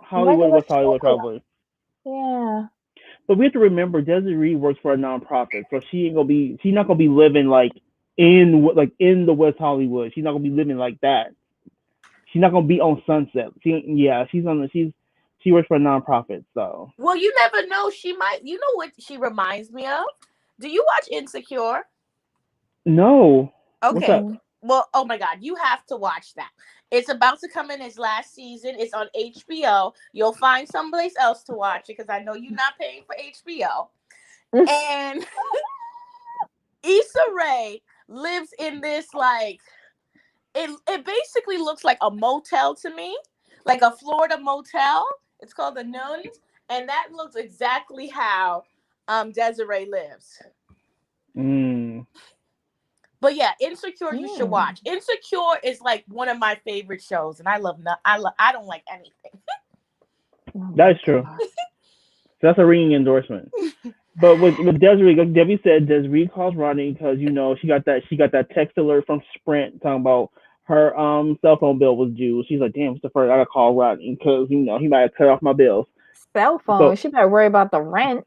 Speaker 2: Hollywood,
Speaker 1: regular
Speaker 2: West Hollywood,
Speaker 1: schedule.
Speaker 2: probably.
Speaker 1: Yeah.
Speaker 2: But we have to remember, Desiree works for a nonprofit, so she's not gonna be living like in the West Hollywood. She's not gonna be living like that. She's not gonna be on Sunset. She works for a nonprofit, so
Speaker 3: Well, you never know. She might. You know what she reminds me of? Do you watch Insecure?
Speaker 2: no. What's
Speaker 3: Okay.
Speaker 2: up?
Speaker 1: Mm.
Speaker 3: Well, oh my God, you have to watch that. It's about to come in its last season. It's on HBO. You'll find someplace else to watch it because I know you're not paying for HBO. And Issa Rae lives in this, like, it basically looks like a motel to me, like a Florida motel. It's called the Nuns, and that looks exactly how Desiree lives.
Speaker 2: Mm.
Speaker 3: But yeah, Insecure you should
Speaker 1: Mm.
Speaker 3: watch. Insecure is like one of my favorite shows, and I don't like anything.
Speaker 1: Oh
Speaker 2: That
Speaker 1: my
Speaker 2: is true.
Speaker 1: God.
Speaker 2: So that's a ringing endorsement. But with Desiree, like Debbie said, Desiree calls Rodney because she got that text alert from Sprint talking about her cell phone bill was due. She's like, damn, it's the first I gotta call Rodney because he might have cut off my bills.
Speaker 1: Cell phone.
Speaker 2: So
Speaker 1: She better worry about the rent.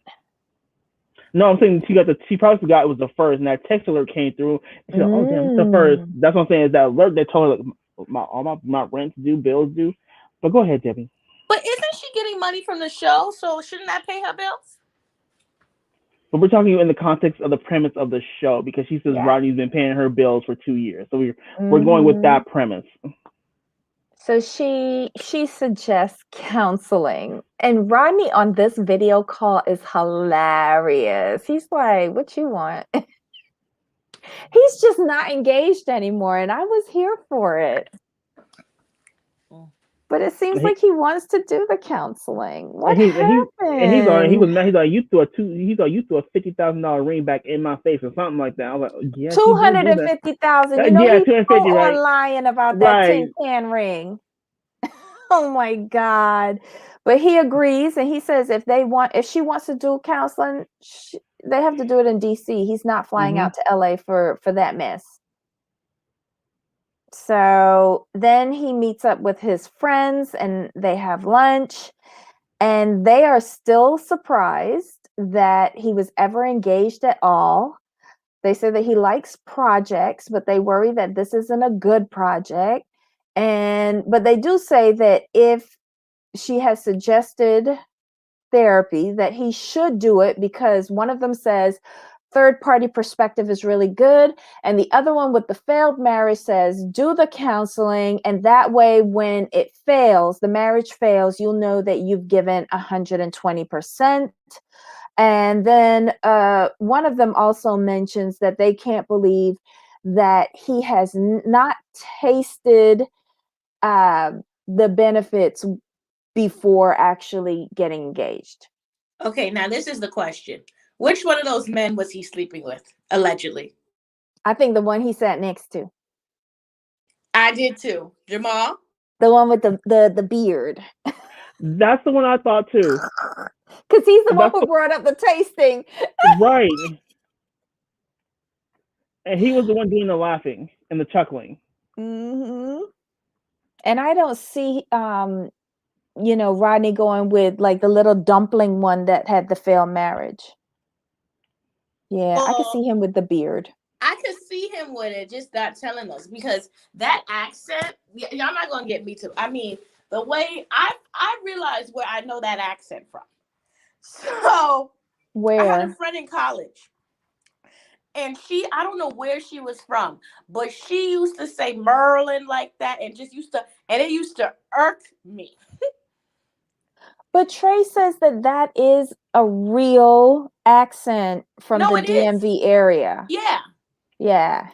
Speaker 2: no, I'm saying she probably forgot it was the first, and that text alert came through. And she's like, oh damn, it's the first.
Speaker 1: Mm.
Speaker 2: That's what I'm saying. Is that alert that told her like all my rent's due, bills due. But go ahead, Debbie.
Speaker 3: But isn't she getting money from the show? So shouldn't that pay her bills?
Speaker 2: But we're talking in the context of the premise of the show because she says
Speaker 1: Yeah.
Speaker 2: Rodney's been paying her bills for 2 years. So we're going with
Speaker 1: Hmm.
Speaker 2: that premise.
Speaker 1: So she suggests counseling. And Rodney on this video call is hilarious. He's like, "What you want?" He's just not engaged anymore, and I was here for it. But it seems
Speaker 2: And he
Speaker 1: like he wants to do the counseling. What
Speaker 2: and he
Speaker 1: happened?
Speaker 2: was mad. He's like you threw a $50,000 ring back in my face or something like that. I was like, yes, he did do that.
Speaker 1: 250,000. You know
Speaker 2: Yeah,
Speaker 1: he's
Speaker 2: 250,
Speaker 1: full
Speaker 2: right?
Speaker 1: on lying about that
Speaker 2: Right.
Speaker 1: tin can ring. Oh my God. But he agrees and he says if she wants to do counseling, they have to do it in DC. He's not flying
Speaker 2: Hmm.
Speaker 1: out to LA for that mess. So then he meets up with his friends and they have lunch, and they are still surprised that he was ever engaged at all. They say that he likes projects, but they worry that this isn't a good project. But they do say that if she has suggested therapy, that he should do it because one of them says third party perspective is really good, and the other one with the failed marriage says do the counseling, and that way when it fails, the marriage fails, you'll know that you've given 120%. And then one of them also mentions that they can't believe that he has not tasted uh, the benefits before actually getting engaged.
Speaker 3: Okay, now this is the question. Which one of those men was he sleeping with, allegedly?
Speaker 1: I think the one he sat next to,
Speaker 3: I did too. Jamal?
Speaker 1: the one with the beard,
Speaker 2: That's the one I thought too.
Speaker 1: because he's the one
Speaker 2: That's
Speaker 1: who brought up the tasting.
Speaker 2: right. And he was the one doing the laughing and the chuckling.
Speaker 1: Hmm. And I don't see Rodney going with like the little dumpling one that had the failed marriage. Yeah, I could
Speaker 3: Well,
Speaker 1: see him with the beard.
Speaker 3: I could see him with it, just not telling us because that accent, y'all not gonna get me to. I mean, the way I realized where I know that accent from. So I had a
Speaker 1: Where?
Speaker 3: friend in college, and I don't know where she was from, but she used to say Merlin like that, and it used to irk me.
Speaker 1: But Trey says that that is a real accent from
Speaker 3: No,
Speaker 1: the
Speaker 3: it is.
Speaker 1: DMV area.
Speaker 3: Yeah.
Speaker 1: Yeah.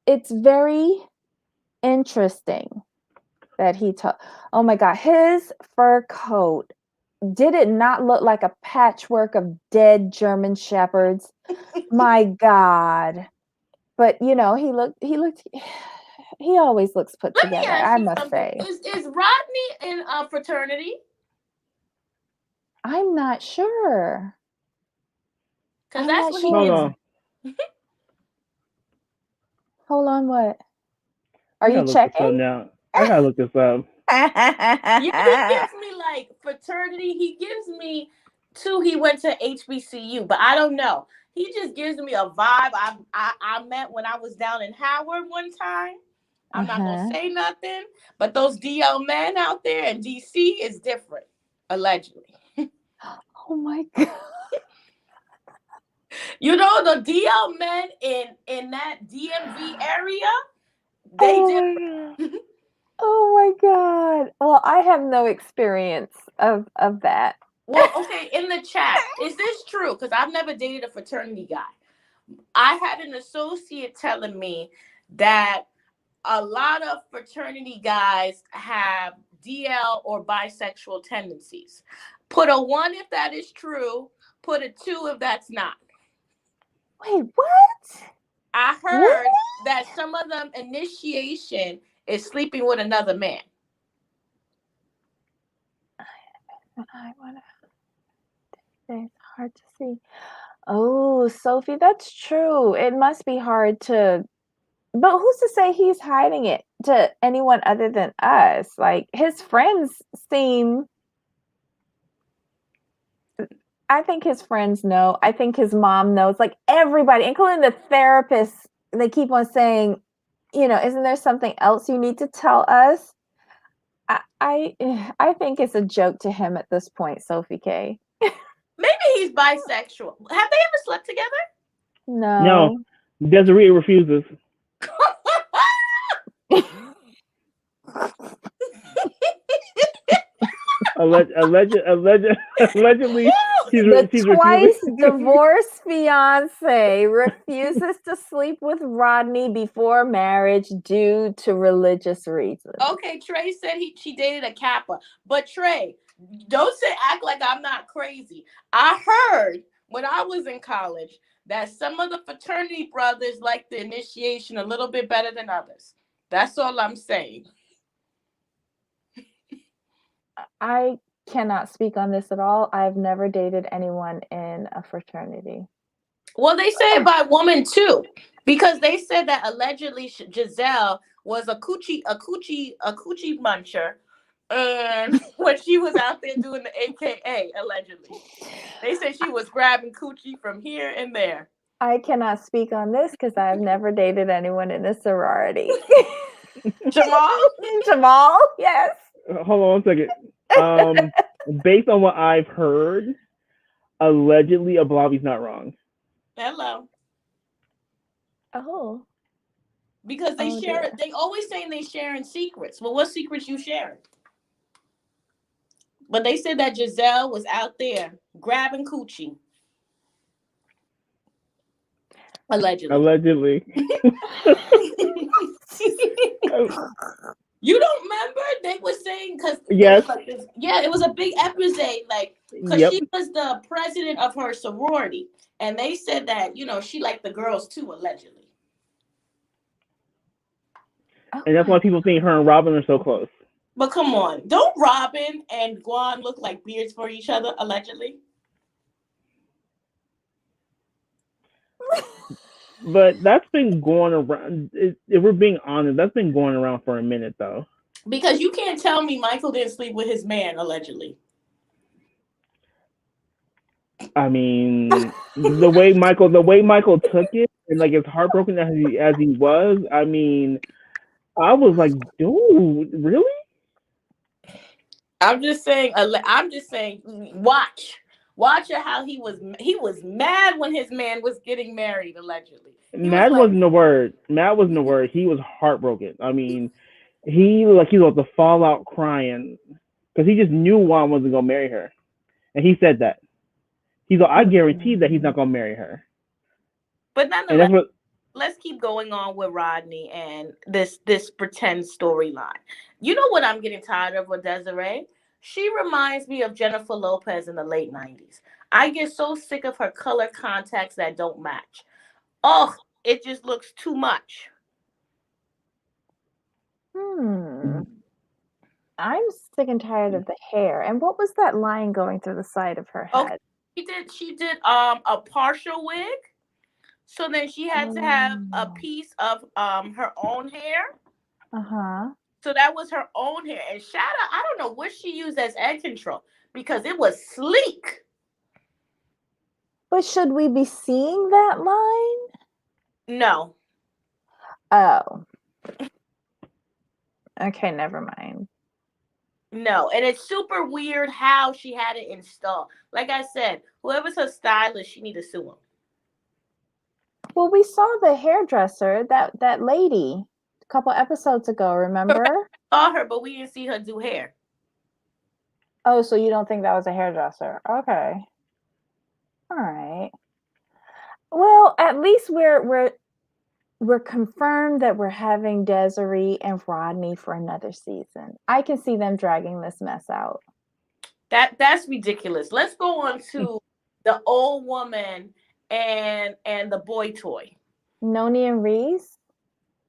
Speaker 1: It's very interesting that he took. Oh my God, his fur coat, did it not look like a patchwork of dead German shepherds? My God. But he looked He always looks put
Speaker 3: Let me
Speaker 1: together,
Speaker 3: ask
Speaker 1: I
Speaker 3: you
Speaker 1: must
Speaker 3: something.
Speaker 1: say.
Speaker 3: Is Rodney in a fraternity?
Speaker 1: I'm not sure.
Speaker 3: Because
Speaker 1: I'm
Speaker 3: that's
Speaker 1: not
Speaker 3: what he
Speaker 2: Hold
Speaker 3: gives.
Speaker 1: sure.
Speaker 2: on.
Speaker 1: Hold on, what? Are
Speaker 2: I
Speaker 1: you
Speaker 2: gotta look this up
Speaker 1: checking?
Speaker 2: now. I gotta look this up.
Speaker 3: Yeah, he gives me like fraternity. He gives me two. He went to HBCU, but I don't know. He just gives me a vibe. I met when I was down in Howard one time. I'm not gonna
Speaker 1: Uh-huh.
Speaker 3: say nothing, but those DL men out there in DC is different, allegedly.
Speaker 1: Oh my God.
Speaker 3: You know the DL men in that DMV area, they
Speaker 1: Oh
Speaker 3: different.
Speaker 1: my God. Oh my God. Well, I have no experience of that.
Speaker 3: Well, okay, in the chat, is this true? Because I've never dated a fraternity guy. I had an associate telling me that a lot of fraternity guys have DL or bisexual tendencies. Put a 1 if that is true, put a 2 if that's not.
Speaker 1: Wait, what?
Speaker 3: I
Speaker 1: Really?
Speaker 3: heard that some of them initiation is sleeping with another man.
Speaker 1: I want to say it's hard to see. Oh, Sophie, that's true. It must be hard to, but who's to say he's hiding it to anyone other than us? Like his friends seem, I think his friends know. I think his mom knows. Like everybody, including the therapists, they keep on saying, isn't there something else you need to tell us? I think it's a joke to him at this point, Sophie K.
Speaker 3: Maybe he's bisexual. Have they ever slept together?
Speaker 2: No,
Speaker 1: No.
Speaker 2: Desiree refuses. Allegedly,
Speaker 1: The
Speaker 2: she's refusing.
Speaker 1: twice divorced fiance refuses to sleep with Rodney before marriage due to religious reasons.
Speaker 3: Okay, Trey said she dated a Kappa. But Trey, don't act like I'm not crazy. I heard when I was in college that some of the fraternity brothers like the initiation a little bit better than others. That's all I'm saying.
Speaker 1: I cannot speak on this at all. I've never dated anyone in a fraternity.
Speaker 3: Well, they say it by woman too, because they said that allegedly Giselle was a coochie muncher, and when she was out there doing the AKA, allegedly, they said she was grabbing coochie from here and there.
Speaker 1: I cannot speak on this because I've never dated anyone in a sorority.
Speaker 3: Jamal?
Speaker 1: Jamal, yes.
Speaker 2: Hold on 1 second. Based on what I've heard, allegedly Ablavi's not wrong.
Speaker 3: Hello.
Speaker 1: Oh.
Speaker 3: Because they
Speaker 1: Oh
Speaker 3: share
Speaker 1: dear.
Speaker 3: it. They always saying they sharing secrets. Well, what secrets you sharing? But they said that Giselle was out there grabbing coochie. Allegedly.
Speaker 2: Allegedly.
Speaker 3: You don't remember? They were saying because it
Speaker 2: Yes.
Speaker 3: was like this. Yeah, it was a big episode, like because
Speaker 2: Yep.
Speaker 3: she was the president of her sorority, and they said that she liked the girls too, allegedly.
Speaker 1: Oh
Speaker 2: And that's
Speaker 1: my
Speaker 2: why people think her and Robin are so close.
Speaker 3: But come on, don't Robin and Guan look like beards for each other, allegedly?
Speaker 2: But that's been going around. If we're being honest, that's been going around for a minute, though.
Speaker 3: Because you can't tell me Michael didn't sleep with his man, allegedly.
Speaker 2: I mean, the way Michael took it, and like as heartbroken as he was, I mean, I was like, dude, really?
Speaker 3: I'm just saying. Watch how he was mad when his man was getting married, allegedly. He was
Speaker 2: Mad
Speaker 3: like,
Speaker 2: wasn't the word. Mad wasn't the word. He was heartbroken. I mean, he was the fallout crying because he just knew Juan wasn't gonna marry her, and he said that. He's like, I guarantee that he's not gonna marry her.
Speaker 3: but
Speaker 2: And
Speaker 3: nonetheless,
Speaker 2: that's what.
Speaker 3: let's keep going on with Rodney and this pretend storyline. You know what I'm getting tired of with Desiree? She reminds me of Jennifer Lopez in the late 90s. I get so sick of her color contacts that don't match. Oh, it just looks too much.
Speaker 1: Hmm. I'm sick and tired of the hair. And what was that line going through the side of her
Speaker 3: Okay,
Speaker 1: head?
Speaker 3: she did a partial wig. So then she had to have a
Speaker 1: Oh.
Speaker 3: piece of her own hair.
Speaker 1: Uh-huh.
Speaker 3: So that was her own hair. And shout out, I don't know what she used as egg control because it was sleek.
Speaker 1: But should we be seeing that line?
Speaker 3: No.
Speaker 1: Oh. Okay, never mind.
Speaker 3: No. And it's super weird how she had it installed. Like I said, whoever's her stylist, she need to sue him.
Speaker 1: Well, we saw the hairdresser, that lady, a couple episodes ago,
Speaker 3: Correct.
Speaker 1: remember?
Speaker 3: Saw her, but we didn't see her do hair.
Speaker 1: Oh, so you don't think that was a hairdresser? Okay. All right. Well, at least we're confirmed that we're having Desiree and Rodney for another season. I can see them dragging this mess out.
Speaker 3: That's ridiculous. Let's go on to the old woman and the boy toy.
Speaker 1: Noni and Reese?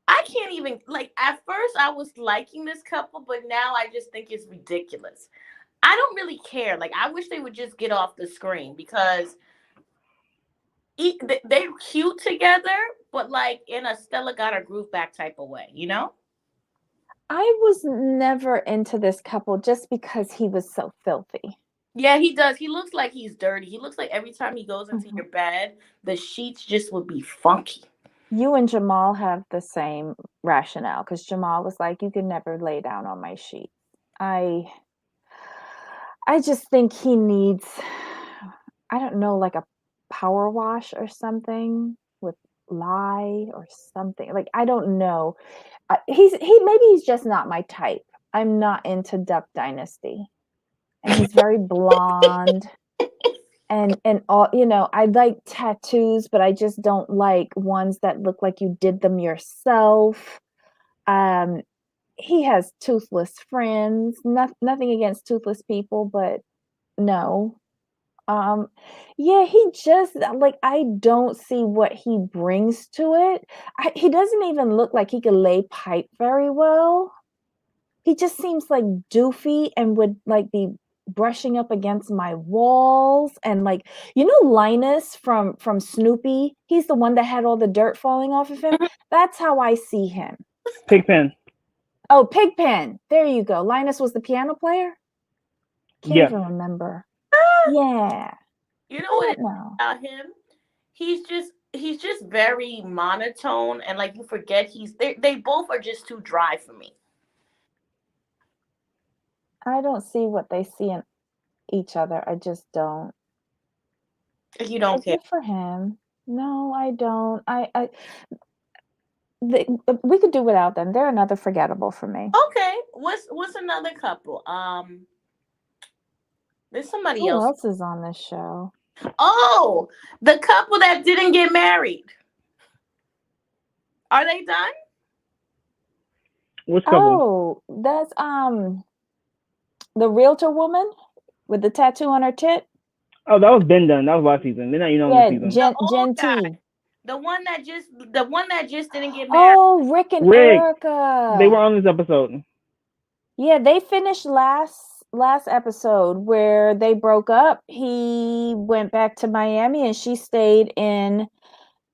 Speaker 3: I can't even like at first I was liking this couple, but now I just think it's ridiculous. I don't really care. Like I wish they would just get off the screen because they're cute together, but like in a Stella got her groove back type of way, you know?
Speaker 1: I was never into this couple just because he was so filthy.
Speaker 3: Yeah, he does. He looks like he's dirty. He looks like every time he goes into
Speaker 1: Mhm.
Speaker 3: your bed, the sheets just would be funky.
Speaker 1: You and Jamal have the same rationale because Jamal was like, "You can never lay down on my sheets." I I just think he needs, I don't know, like a power wash or something with lye or something. Like I don't know. Maybe he's just not my type. I'm not into Duck Dynasty, and he's very blonde. And all, I like tattoos, but I just don't like ones that look like you did them yourself. Um, he has toothless friends. Nothing against toothless people, but no. Um, yeah, he just like I don't see what he brings to it. He doesn't even look like he could lay pipe very well. He just seems like doofy and would like be brushing up against my walls and like Linus from Snoopy, he's the one that had all the dirt falling off of him. That's how I see him.
Speaker 2: Pigpen.
Speaker 1: Oh, Pigpen. There you go. Linus was the piano player? Can't
Speaker 2: Yeah.
Speaker 1: even remember. Yeah.
Speaker 3: You know
Speaker 1: I
Speaker 3: what
Speaker 1: don't
Speaker 3: it is
Speaker 1: know.
Speaker 3: about him? He's just very monotone and like you forget they both are just too dry for me.
Speaker 1: I don't see what they see in each other. I just don't.
Speaker 3: You don't care.
Speaker 1: Good for him. No, I don't. We could do without them. They're another forgettable for me.
Speaker 3: Okay. What's another couple? There's somebody
Speaker 1: Who
Speaker 3: else.
Speaker 1: else is on this show?
Speaker 3: Oh, the couple that didn't get married. Are they done?
Speaker 2: Which couple?
Speaker 1: Oh, that's the realtor woman with the tattoo on her tit.
Speaker 2: Oh, that was been done. That was last season. They're not even on this
Speaker 1: Yeah,
Speaker 2: season.
Speaker 3: The
Speaker 1: Jen
Speaker 3: old guy.
Speaker 1: T.
Speaker 3: The one that just didn't get married.
Speaker 1: Oh, Rick and
Speaker 2: Rick.
Speaker 1: Erica.
Speaker 2: They were on this episode.
Speaker 1: Yeah, they finished last episode where they broke up. He went back to Miami and she stayed in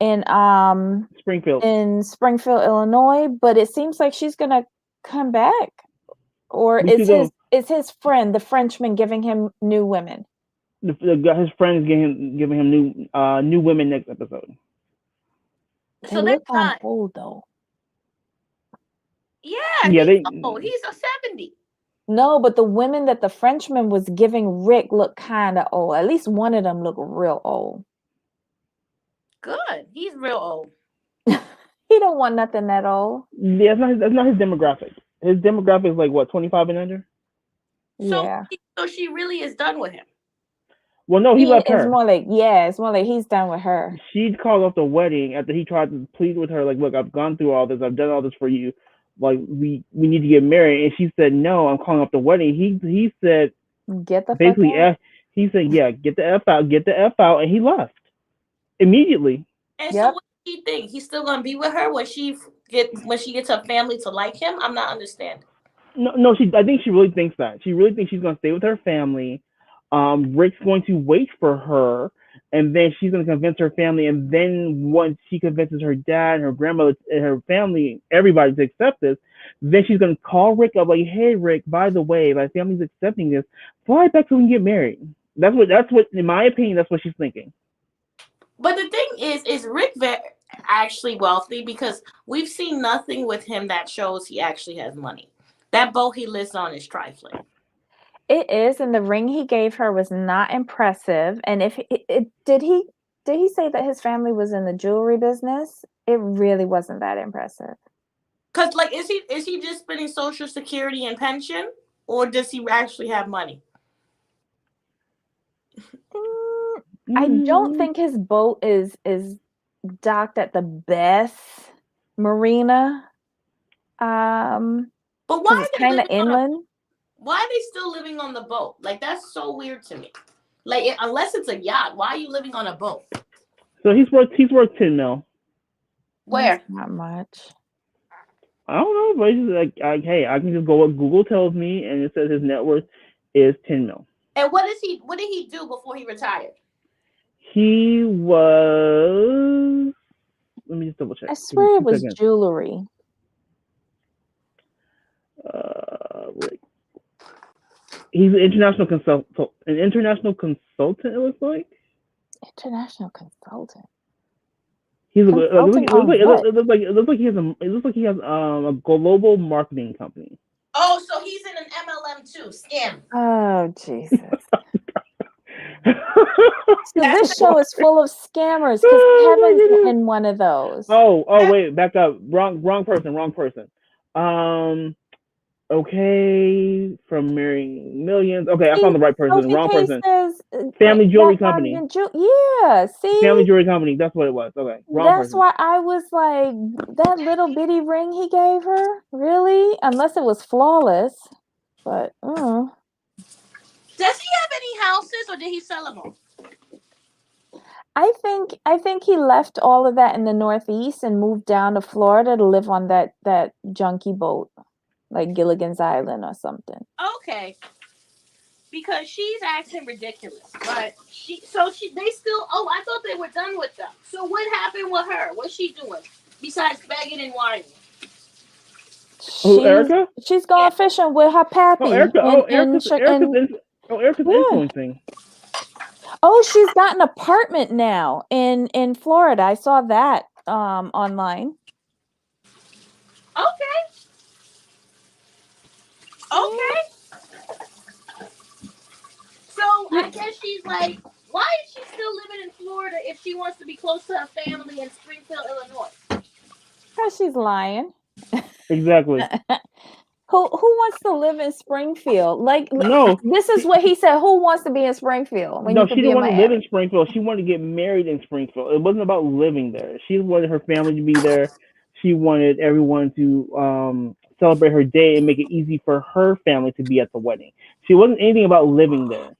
Speaker 2: Springfield.
Speaker 1: in Springfield, Illinois, but it seems like she's gonna come back. Or
Speaker 2: Me too, though.
Speaker 1: is his friend, the Frenchman, giving him new women?
Speaker 2: His friends giving him new women next episode.
Speaker 1: They
Speaker 3: So they're
Speaker 1: look on
Speaker 3: done.
Speaker 1: old though.
Speaker 3: Yeah,
Speaker 2: Yeah,
Speaker 3: he's old. He's a 70.
Speaker 1: No, but the women that the Frenchman was giving Rick look kind of old. At least one of them look real old.
Speaker 3: Good. He's real old.
Speaker 1: He don't want nothing that old.
Speaker 2: Yeah, that's not his demographic. His demographic is like what, 25 and under?
Speaker 3: So
Speaker 1: Yeah.
Speaker 3: so she really is done with him.
Speaker 2: Well, no, he left her.
Speaker 1: It's more like he's done with her.
Speaker 2: She called off the wedding after he tried to plead with her, like, look, I've gone through all this, I've done all this for you, like we need to get married, and she said, no, I'm calling off the wedding. He said,
Speaker 1: Get the
Speaker 2: basically,
Speaker 1: fuck out.
Speaker 2: he said, yeah, get the f out, and he left immediately.
Speaker 3: And so
Speaker 1: Yep.
Speaker 3: what do you think? He's still gonna be with her when she she gets her family to like him? I'm not understanding.
Speaker 2: No. I think she really thinks that. She really thinks she's gonna stay with her family. Rick's going to wait for her, and then she's gonna convince her family. And then once she convinces her dad, her grandmother, and her family, everybody to accept this, then she's gonna call Rick up like, "Hey, Rick, by the way, my family's accepting this. Fly back so we can get married." That's what, in my opinion, that's what she's thinking.
Speaker 3: But the thing is Rick actually wealthy? Because we've seen nothing with him that shows he actually has money. That boat he lives on is trifling.
Speaker 1: It is, and the ring he gave her was not impressive. And if did he say that his family was in the jewelry business? It really wasn't that impressive.
Speaker 3: Cause like, is he just spending Social Security and pension, or does he actually have money?
Speaker 1: I don't think his boat is docked at the best marina.
Speaker 3: But why
Speaker 1: it's kind of inland.
Speaker 3: Why are they still living on the boat? Like, that's so weird to me. Like, unless it's a yacht, why are you living on a boat?
Speaker 2: So he's worth $10 million.
Speaker 3: Where?
Speaker 1: That's not much.
Speaker 2: I don't know, but he's like, hey, I can just go what Google tells me, and it says his net worth is $10 million.
Speaker 3: And what did he do before he retired?
Speaker 2: He was. Let me just double check.
Speaker 1: I swear it was jewelry.
Speaker 2: Rick. He's an international consultant. It looks like.
Speaker 1: International consultant.
Speaker 2: He's it looks like he has a global marketing company.
Speaker 3: Oh, so he's in an MLM too. Scam.
Speaker 1: Oh, Jesus. So this show is full of scammers because Kevin's in one of those.
Speaker 2: Oh, wait, back up. Wrong person. Okay, from marrying millions. Okay, I found the right person. Wrong person. Family jewelry company.
Speaker 1: Yeah, see?
Speaker 2: Family jewelry company. That's what it was. Okay, wrong person.
Speaker 1: That's why I was like, that little bitty ring he gave her? Really? Unless it was flawless. But,
Speaker 3: Does he have any houses, or did he sell them all?
Speaker 1: I think he left all of that in the Northeast and moved down to Florida to live on that junky boat. Like Gilligan's Island or something.
Speaker 3: Okay. Because she's acting ridiculous. But they still, I thought they were done with them. So what happened with her? What's she doing? Besides begging and whining.
Speaker 2: Erica?
Speaker 1: She's going fishing with her pappy.
Speaker 2: Erica's influencing.
Speaker 1: Oh, she's got an apartment now in Florida. I saw that online.
Speaker 3: Okay. So I guess she's like, why is she still living in Florida if she wants to be close to her family in Springfield, Illinois?
Speaker 1: Because she's lying.
Speaker 2: Exactly.
Speaker 1: Who wants to live in Springfield? Like,
Speaker 2: no.
Speaker 1: This is what he said. Who wants to be in Springfield?
Speaker 2: No, she didn't want to live in Springfield. She wanted to get married in Springfield. It wasn't about living there. She wanted her family to be there. She wanted everyone to celebrate her day and make it easy for her family to be at the wedding. She wasn't anything about living there.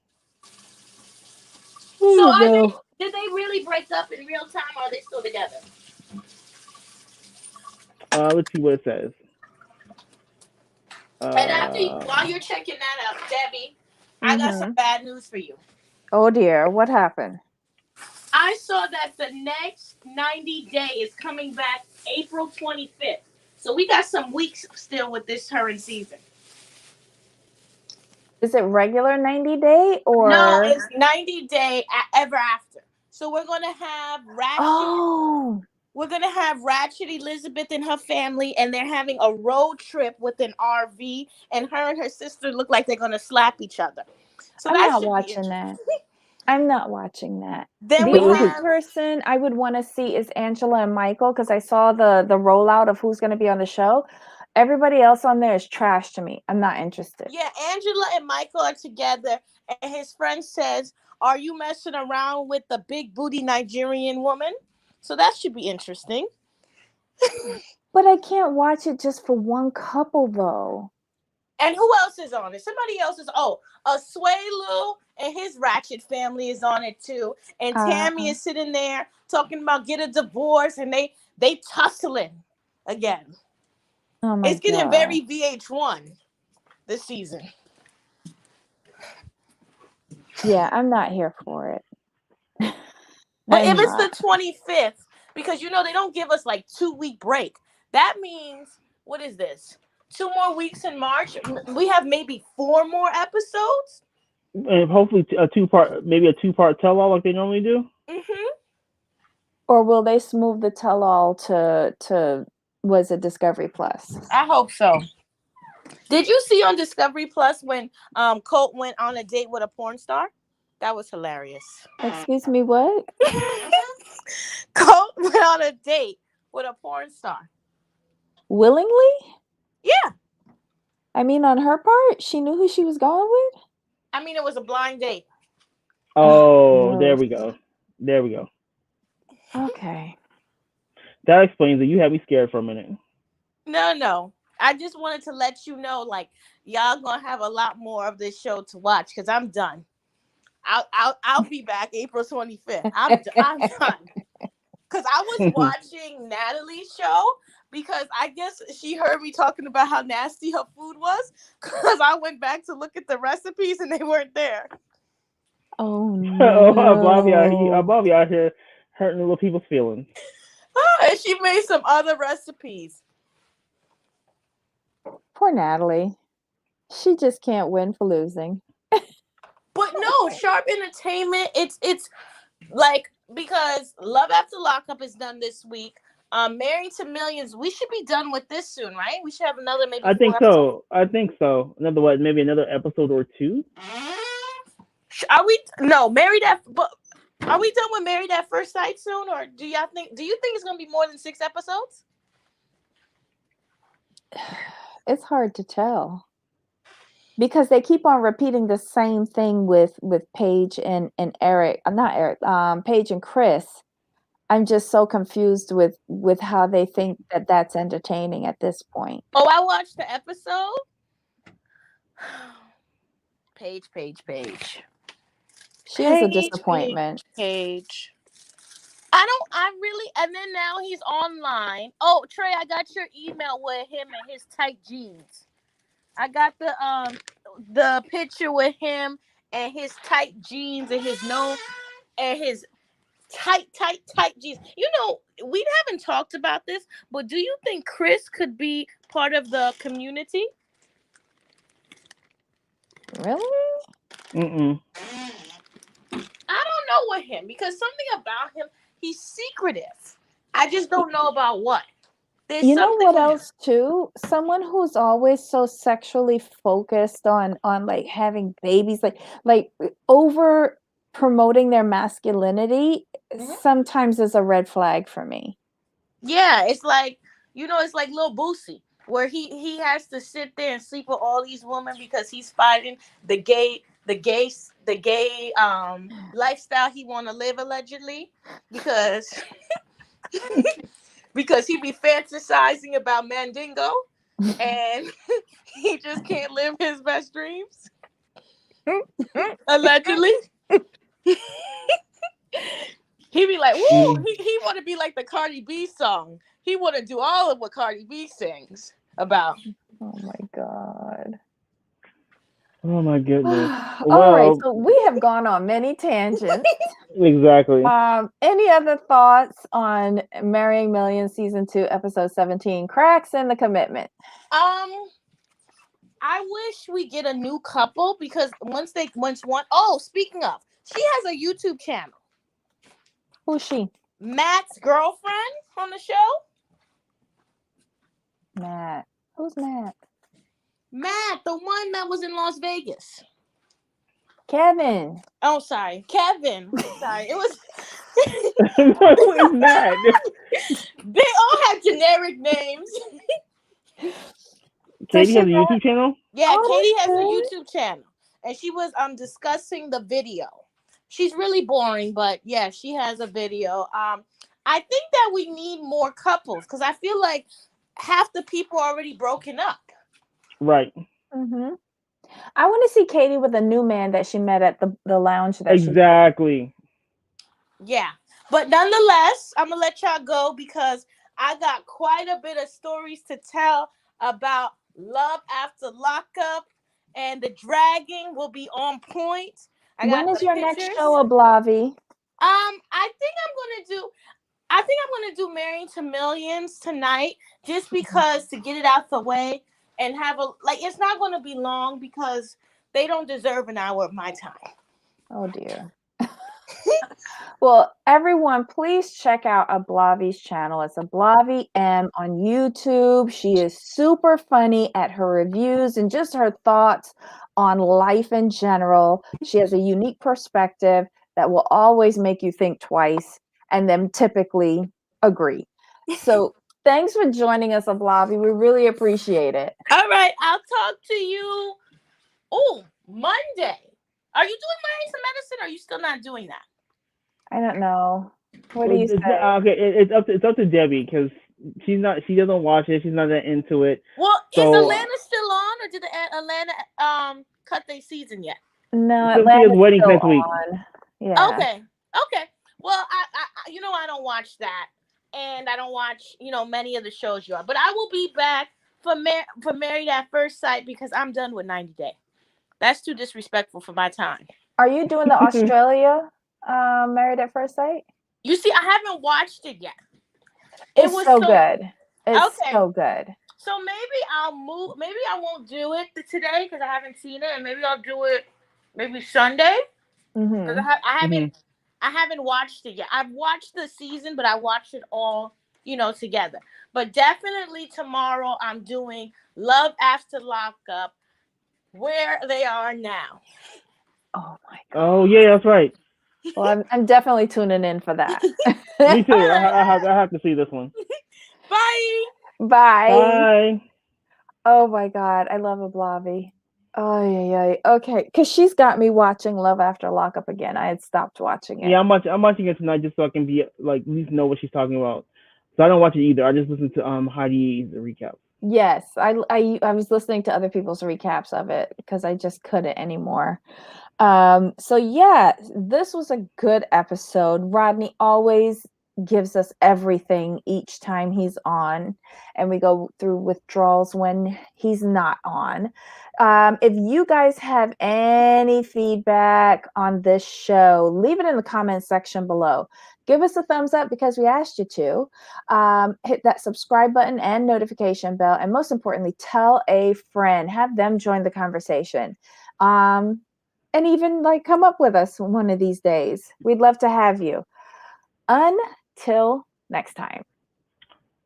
Speaker 3: So did they really break up in real time, or are they still together?
Speaker 2: Let's see what it says.
Speaker 3: And while you're checking that out, Debbie, I got some bad news for you.
Speaker 1: Oh dear, what happened?
Speaker 3: I saw that the next 90 day is coming back April 25th. So we got some weeks still with this current season.
Speaker 1: Is it regular 90 day or?
Speaker 3: No, it's 90 day ever after. So we're going to have Ratchet.
Speaker 1: Oh.
Speaker 3: We're going to have Ratchet Elizabeth and her family, and they're having a road trip with an RV, and her sister look like they're going to slap each other. So
Speaker 1: I'm not watching that. I'm not watching that.
Speaker 3: Then
Speaker 1: the only person I would want to see is Angela and Michael, because I saw the rollout of who's going to be on the show. Everybody else on there is trash to me. I'm not interested.
Speaker 3: Yeah, Angela and Michael are together, and his friend says, "Are you messing around with the big booty Nigerian woman?" So that should be interesting.
Speaker 1: But I can't watch it just for one couple, though.
Speaker 3: And who else is on it? Somebody else is. Swaylu and his Ratchet family is on it too. And Tammy is sitting there talking about get a divorce, and they tussling again.
Speaker 1: Oh my
Speaker 3: It's getting
Speaker 1: god.
Speaker 3: very VH1 this season.
Speaker 1: Yeah, I'm not here for it.
Speaker 3: But
Speaker 1: I'm
Speaker 3: if it's
Speaker 1: not.
Speaker 3: the 25th, because they don't give us like 2-week break, that means, what is this? 2 more weeks in March. We have maybe 4 more episodes.
Speaker 2: And hopefully maybe a two-part tell-all like they normally do.
Speaker 3: Mm-hmm.
Speaker 1: Or will they smooth the tell-all to was it Discovery Plus?
Speaker 3: I hope so. Did you see on Discovery Plus when Colt went on a date with a porn star? That was hilarious.
Speaker 1: Excuse me, what?
Speaker 3: Colt went on a date with a porn star.
Speaker 1: Willingly?
Speaker 3: Yeah.
Speaker 1: I mean, on her part, she knew who she was going with?
Speaker 3: I mean, it was a blind date.
Speaker 2: Oh, there
Speaker 1: Gross.
Speaker 2: we go. There we go.
Speaker 1: Okay.
Speaker 2: That explains it. You had me scared for a minute.
Speaker 3: No. I just wanted to let you know, like, y'all gonna have a lot more of this show to watch because I'm done. I'll be back April 25th. I'm done. Because I was watching Natalie's show because I guess she heard me talking about how nasty her food was. Because I went back to look at the recipes and they weren't there.
Speaker 1: Oh
Speaker 2: Above
Speaker 1: no.
Speaker 2: you out here hurting little people's feelings.
Speaker 3: And she made some other recipes.
Speaker 1: Poor Natalie. She just can't win for losing.
Speaker 3: But no, Sharp Entertainment, it's like, because Love After Lockup is done this week. Married to Millions, we should be done with this soon, right? We should have another maybe
Speaker 2: I
Speaker 3: 4
Speaker 2: think
Speaker 3: episodes.
Speaker 2: so. I think so. Maybe another episode or two.
Speaker 3: Are we Married at but are we done with Married at First Sight soon, or do you think it's gonna be more than 6 episodes?
Speaker 1: It's hard to tell. Because they keep on repeating the same thing with Paige and Eric. Not Eric. Paige and Chris. I'm just so confused with how they think that that's entertaining at this point.
Speaker 3: Oh, I watched the episode. Paige.
Speaker 1: She is a disappointment.
Speaker 3: Paige. I really, and then now he's online. Oh, Trey, I got your email with him and his tight jeans. I got the picture with him and his tight jeans and his nose and his tight jeans. We haven't talked about this, but do you think Chris could be part of the community?
Speaker 1: Really?
Speaker 2: Mm-mm.
Speaker 3: I don't know with him because something about him, he's secretive. I just don't know about what. There's
Speaker 1: You know
Speaker 3: something
Speaker 1: what
Speaker 3: with him.
Speaker 1: else too? Someone who's always so sexually focused on like having babies, like over promoting their masculinity, sometimes is a red flag for me.
Speaker 3: Yeah, it's like it's like Lil Boosie, where he has to sit there and sleep with all these women because he's fighting the gay lifestyle he want to live, allegedly, because he be fantasizing about Mandingo and he just can't live his best dreams, allegedly. He be like, woo, he want to be like the Cardi B song. He want to do all of what Cardi B sings about.
Speaker 1: Oh my god.
Speaker 2: Oh my goodness.
Speaker 1: All right,
Speaker 2: Well,
Speaker 1: so we have gone on many tangents.
Speaker 2: exactly.
Speaker 1: Any other thoughts on Marrying Millions season 2 episode 17, Cracks in the Commitment?
Speaker 3: I wish we get a new couple because speaking of, she has a YouTube channel.
Speaker 1: Who's she?
Speaker 3: Matt's girlfriend on the show.
Speaker 1: Matt. Who's Matt?
Speaker 3: Matt, the one that was in Las Vegas.
Speaker 1: Kevin.
Speaker 3: Oh, sorry, Kevin. Sorry, it was.
Speaker 2: Who is Matt?
Speaker 3: They all have generic names.
Speaker 2: Katie has a YouTube channel?
Speaker 3: Yeah, Katie has
Speaker 1: Okay.
Speaker 3: a YouTube channel, and she was discussing the video. She's really boring, but yeah, she has a video. I think that we need more couples because I feel like half the people are already broken up.
Speaker 2: Right.
Speaker 1: Mm-hmm. I want to see Katie with a new man that she met at the lounge that
Speaker 2: Exactly.
Speaker 3: Yeah, but nonetheless, I'm gonna let y'all go because I got quite a bit of stories to tell about Love After Lockup, and the dragging will be on point. I
Speaker 1: When
Speaker 3: got
Speaker 1: is
Speaker 3: the
Speaker 1: your next
Speaker 3: pictures.
Speaker 1: show, Oblavi?
Speaker 3: I think I'm gonna do Marrying to Millions tonight, just because to get it out the way and have a like. It's not gonna be long because they don't deserve an hour of my time.
Speaker 1: Oh dear. Well, everyone, please check out Ablavi's channel. It's Ablavi M on YouTube. She is super funny at her reviews and just her thoughts on life in general. She has a unique perspective that will always make you think twice and then typically agree. So thanks for joining us, Ablavi. We really appreciate it.
Speaker 3: All right, I'll talk to you. Oh, Monday. Are you doing Marrying to Medicine? Or are you still not doing that?
Speaker 1: I don't know. What do you say?
Speaker 2: Okay, it's up to Debbie because she doesn't watch it. She's not that into it.
Speaker 3: Well, is
Speaker 2: So
Speaker 3: Atlanta still on, or did the Atlanta cut their season yet?
Speaker 1: No,
Speaker 2: Cynthia's
Speaker 1: Atlanta's
Speaker 2: wedding
Speaker 1: still
Speaker 2: next week.
Speaker 1: on. Yeah.
Speaker 3: Okay. Well, I don't watch that, and I don't watch many of the shows you are. But I will be back for Married at First Sight because I'm done with 90 Day. That's too disrespectful for my time.
Speaker 1: Are you doing the Australia Married at First Sight?
Speaker 3: You see, I haven't watched it yet.
Speaker 1: It's so good. It's
Speaker 3: Okay.
Speaker 1: so good.
Speaker 3: So maybe I'll move. Maybe I won't do it today because I haven't seen it, and maybe I'll do it maybe Sunday because I haven't watched it yet. I've watched the season, but I watched it all together. But definitely tomorrow I'm doing Love After Lockup, Where They Are Now.
Speaker 1: Oh my god.
Speaker 2: Oh yeah, that's right.
Speaker 1: Well, I'm definitely tuning in for that.
Speaker 2: Me too.
Speaker 3: All right.
Speaker 2: I have to see this one.
Speaker 3: Bye.
Speaker 1: Bye.
Speaker 2: Bye.
Speaker 1: Oh my god, I love Ablavi. Oh yeah. Okay, because she's got me watching Love After Lockup again. I had stopped watching it.
Speaker 2: Yeah, I'm watching it tonight just so I can be like at least know what she's talking about. So I don't watch it either. I just listen to Heidi's recap.
Speaker 1: Yes, I was listening to other people's recaps of it because I just couldn't anymore. So yeah, this was a good episode. Rodney always gives us everything each time he's on, and we go through withdrawals when he's not on. If you guys have any feedback on this show, leave it in the comments section below. Give us a thumbs up because we asked you to. Hit that subscribe button and notification bell, and most importantly, tell a friend. Have them join the conversation. And even come up with us one of these days. We'd love to have you. Until next time.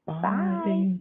Speaker 2: Bye.
Speaker 1: Bye.